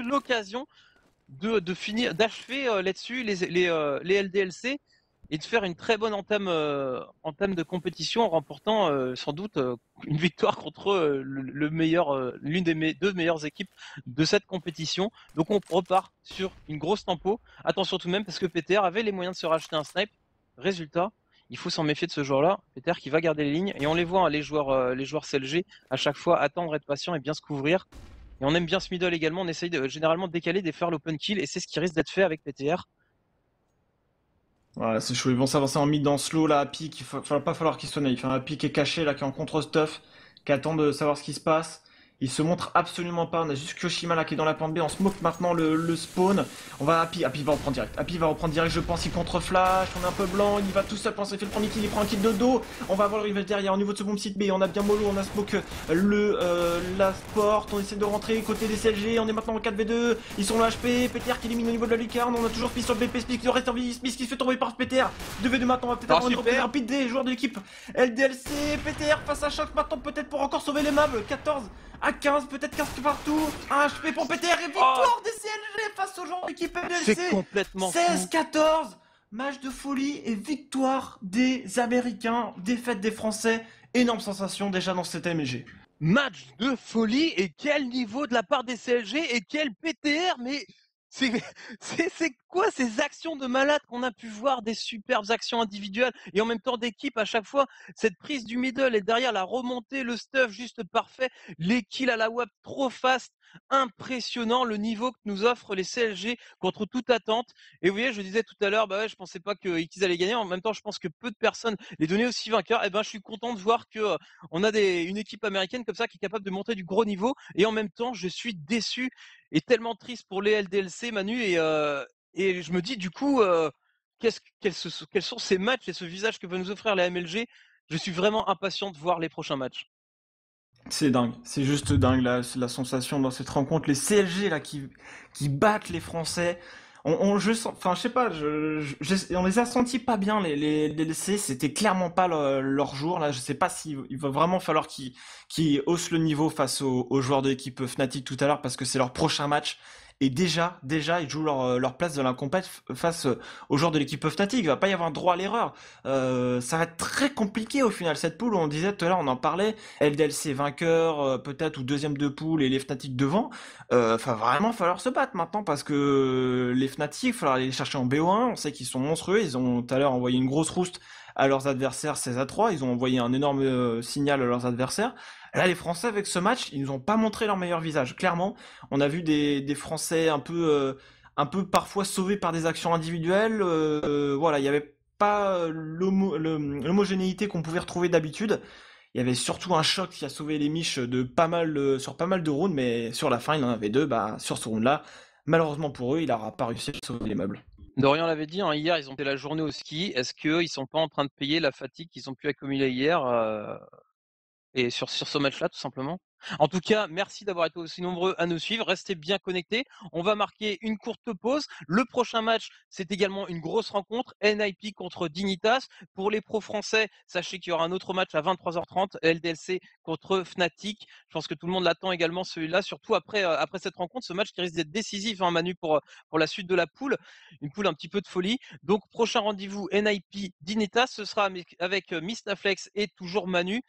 l'occasion de finir, d'achever là-dessus les LDLC et de faire une très bonne entame de compétition en remportant sans doute une victoire contre l'une des deux meilleures équipes de cette compétition. Donc on repart sur une grosse tempo. Attention tout de même parce que PTR avait les moyens de se racheter un snipe. Résultat, il faut s'en méfier de ce joueur-là. PTR qui va garder les lignes et on les voit, hein, les joueurs CLG à chaque fois attendre, être patient et bien se couvrir. Et on aime bien ce middle également, on essaye généralement de décaler, de faire l'open kill et c'est ce qui risque d'être fait avec PTR. Ouais, c'est chaud, ils vont s'avancer en mid dans slow là, Happy, va pas falloir qu'il soit naïf. Hein. Happy qui est caché là, qui est en contre-stuff, qui attend de savoir ce qui se passe. Il se montre absolument pas, on a juste Kyoshima là qui est dans la plante B, on smoke maintenant le spawn. On va Happy va reprendre direct. Happy va reprendre direct, je pense, il contre-flash, on est un peu blanc, il va tout seul, pense qu'il fait le premier kill, il prend un kill de dos. On va avoir le rival derrière au niveau de ce bomb site B, on a bien mollo, on a smoke la sport, on essaie de rentrer côté des CLG, on est maintenant en 4v2, ils sont le HP, PTR qui élimine au niveau de la lucarne, on a toujours Smith sur le BP, Smith qui reste en vie, Smith qui se fait tomber par PTR. 2v2 maintenant, on va peut-être avoir une reprise rapide des joueurs de l'équipe LDLC, PTR face à Choc maintenant peut-être pour encore sauver les meubles, 14 à 15, peut-être 15 partout, un HP pour PTR et victoire des CLG face aux joueurs de l'équipe LDLC. C'est complètement 16-14, match de folie et victoire des Américains, défaite des Français, énorme sensation déjà dans cet MG. Match de folie et quel niveau de la part des CLG et quel PTR, mais c'est quoi ces actions de malade qu'on a pu voir, des superbes actions individuelles et en même temps d'équipe à chaque fois, cette prise du middle et derrière la remontée, le stuff juste parfait, les kills à la WAP trop fast, impressionnant le niveau que nous offrent les CLG contre toute attente. Et vous voyez, je disais tout à l'heure, bah ouais, je pensais pas qu'ils allaient gagner, en même temps je pense que peu de personnes les donnaient aussi vainqueurs. Et ben je suis content de voir que on a une équipe américaine comme ça qui est capable de montrer du gros niveau et en même temps je suis déçu et tellement triste pour les LDLC, Manu, et je me dis du coup, quels sont ces matchs et ce visage que veut nous offrir la MLG. Je suis vraiment impatient de voir les prochains matchs. C'est dingue, c'est juste dingue la sensation dans cette rencontre. Les CLG là qui battent les Français. Je sais pas, on les a sentis pas bien les LDLC. C'était clairement pas leur jour là. Je sais pas s'il va vraiment falloir qu'ils haussent le niveau face aux joueurs de l'équipe Fnatic tout à l'heure parce que c'est leur prochain match. Et déjà, ils jouent leur place dans la compète face aux joueurs de l'équipe Fnatic. Il va pas y avoir droit à l'erreur. Ça va être très compliqué au final cette poule. On disait tout à l'heure, on en parlait. LDLC vainqueur, peut-être ou deuxième de poule et les Fnatic devant. Vraiment falloir se battre maintenant parce que les Fnatic, il va falloir aller les chercher en BO1. On sait qu'ils sont monstrueux. Ils ont tout à l'heure envoyé une grosse rouste à leurs adversaires 16-3. Ils ont envoyé un énorme signal à leurs adversaires. Là, les Français, avec ce match, ils nous ont pas montré leur meilleur visage. Clairement, on a vu des Français un peu parfois sauvés par des actions individuelles. Voilà, il y avait pas l'homogénéité qu'on pouvait retrouver d'habitude. Il y avait surtout un choc qui a sauvé les miches sur pas mal de rounds, mais sur la fin, il en avait deux. Bah, sur ce round-là, malheureusement pour eux, il n'aura pas réussi à sauver les meubles. Dorian l'avait dit, hein, hier, ils ont fait la journée au ski. Est-ce qu'ils sont pas en train de payer la fatigue qu'ils ont pu accumuler hier et sur ce match-là, tout simplement. En tout cas, merci d'avoir été aussi nombreux à nous suivre. Restez bien connectés. On va marquer une courte pause. Le prochain match, c'est également une grosse rencontre. NIP contre Dignitas. Pour les pros français, sachez qu'il y aura un autre match à 23h30. LDLC contre Fnatic. Je pense que tout le monde l'attend également celui-là, surtout après cette rencontre. Ce match qui risque d'être décisif, hein, Manu, pour la suite de la poule. Une poule un petit peu de folie. Donc, prochain rendez-vous NIP Dignitas. Ce sera avec Mistaflex et toujours Manu.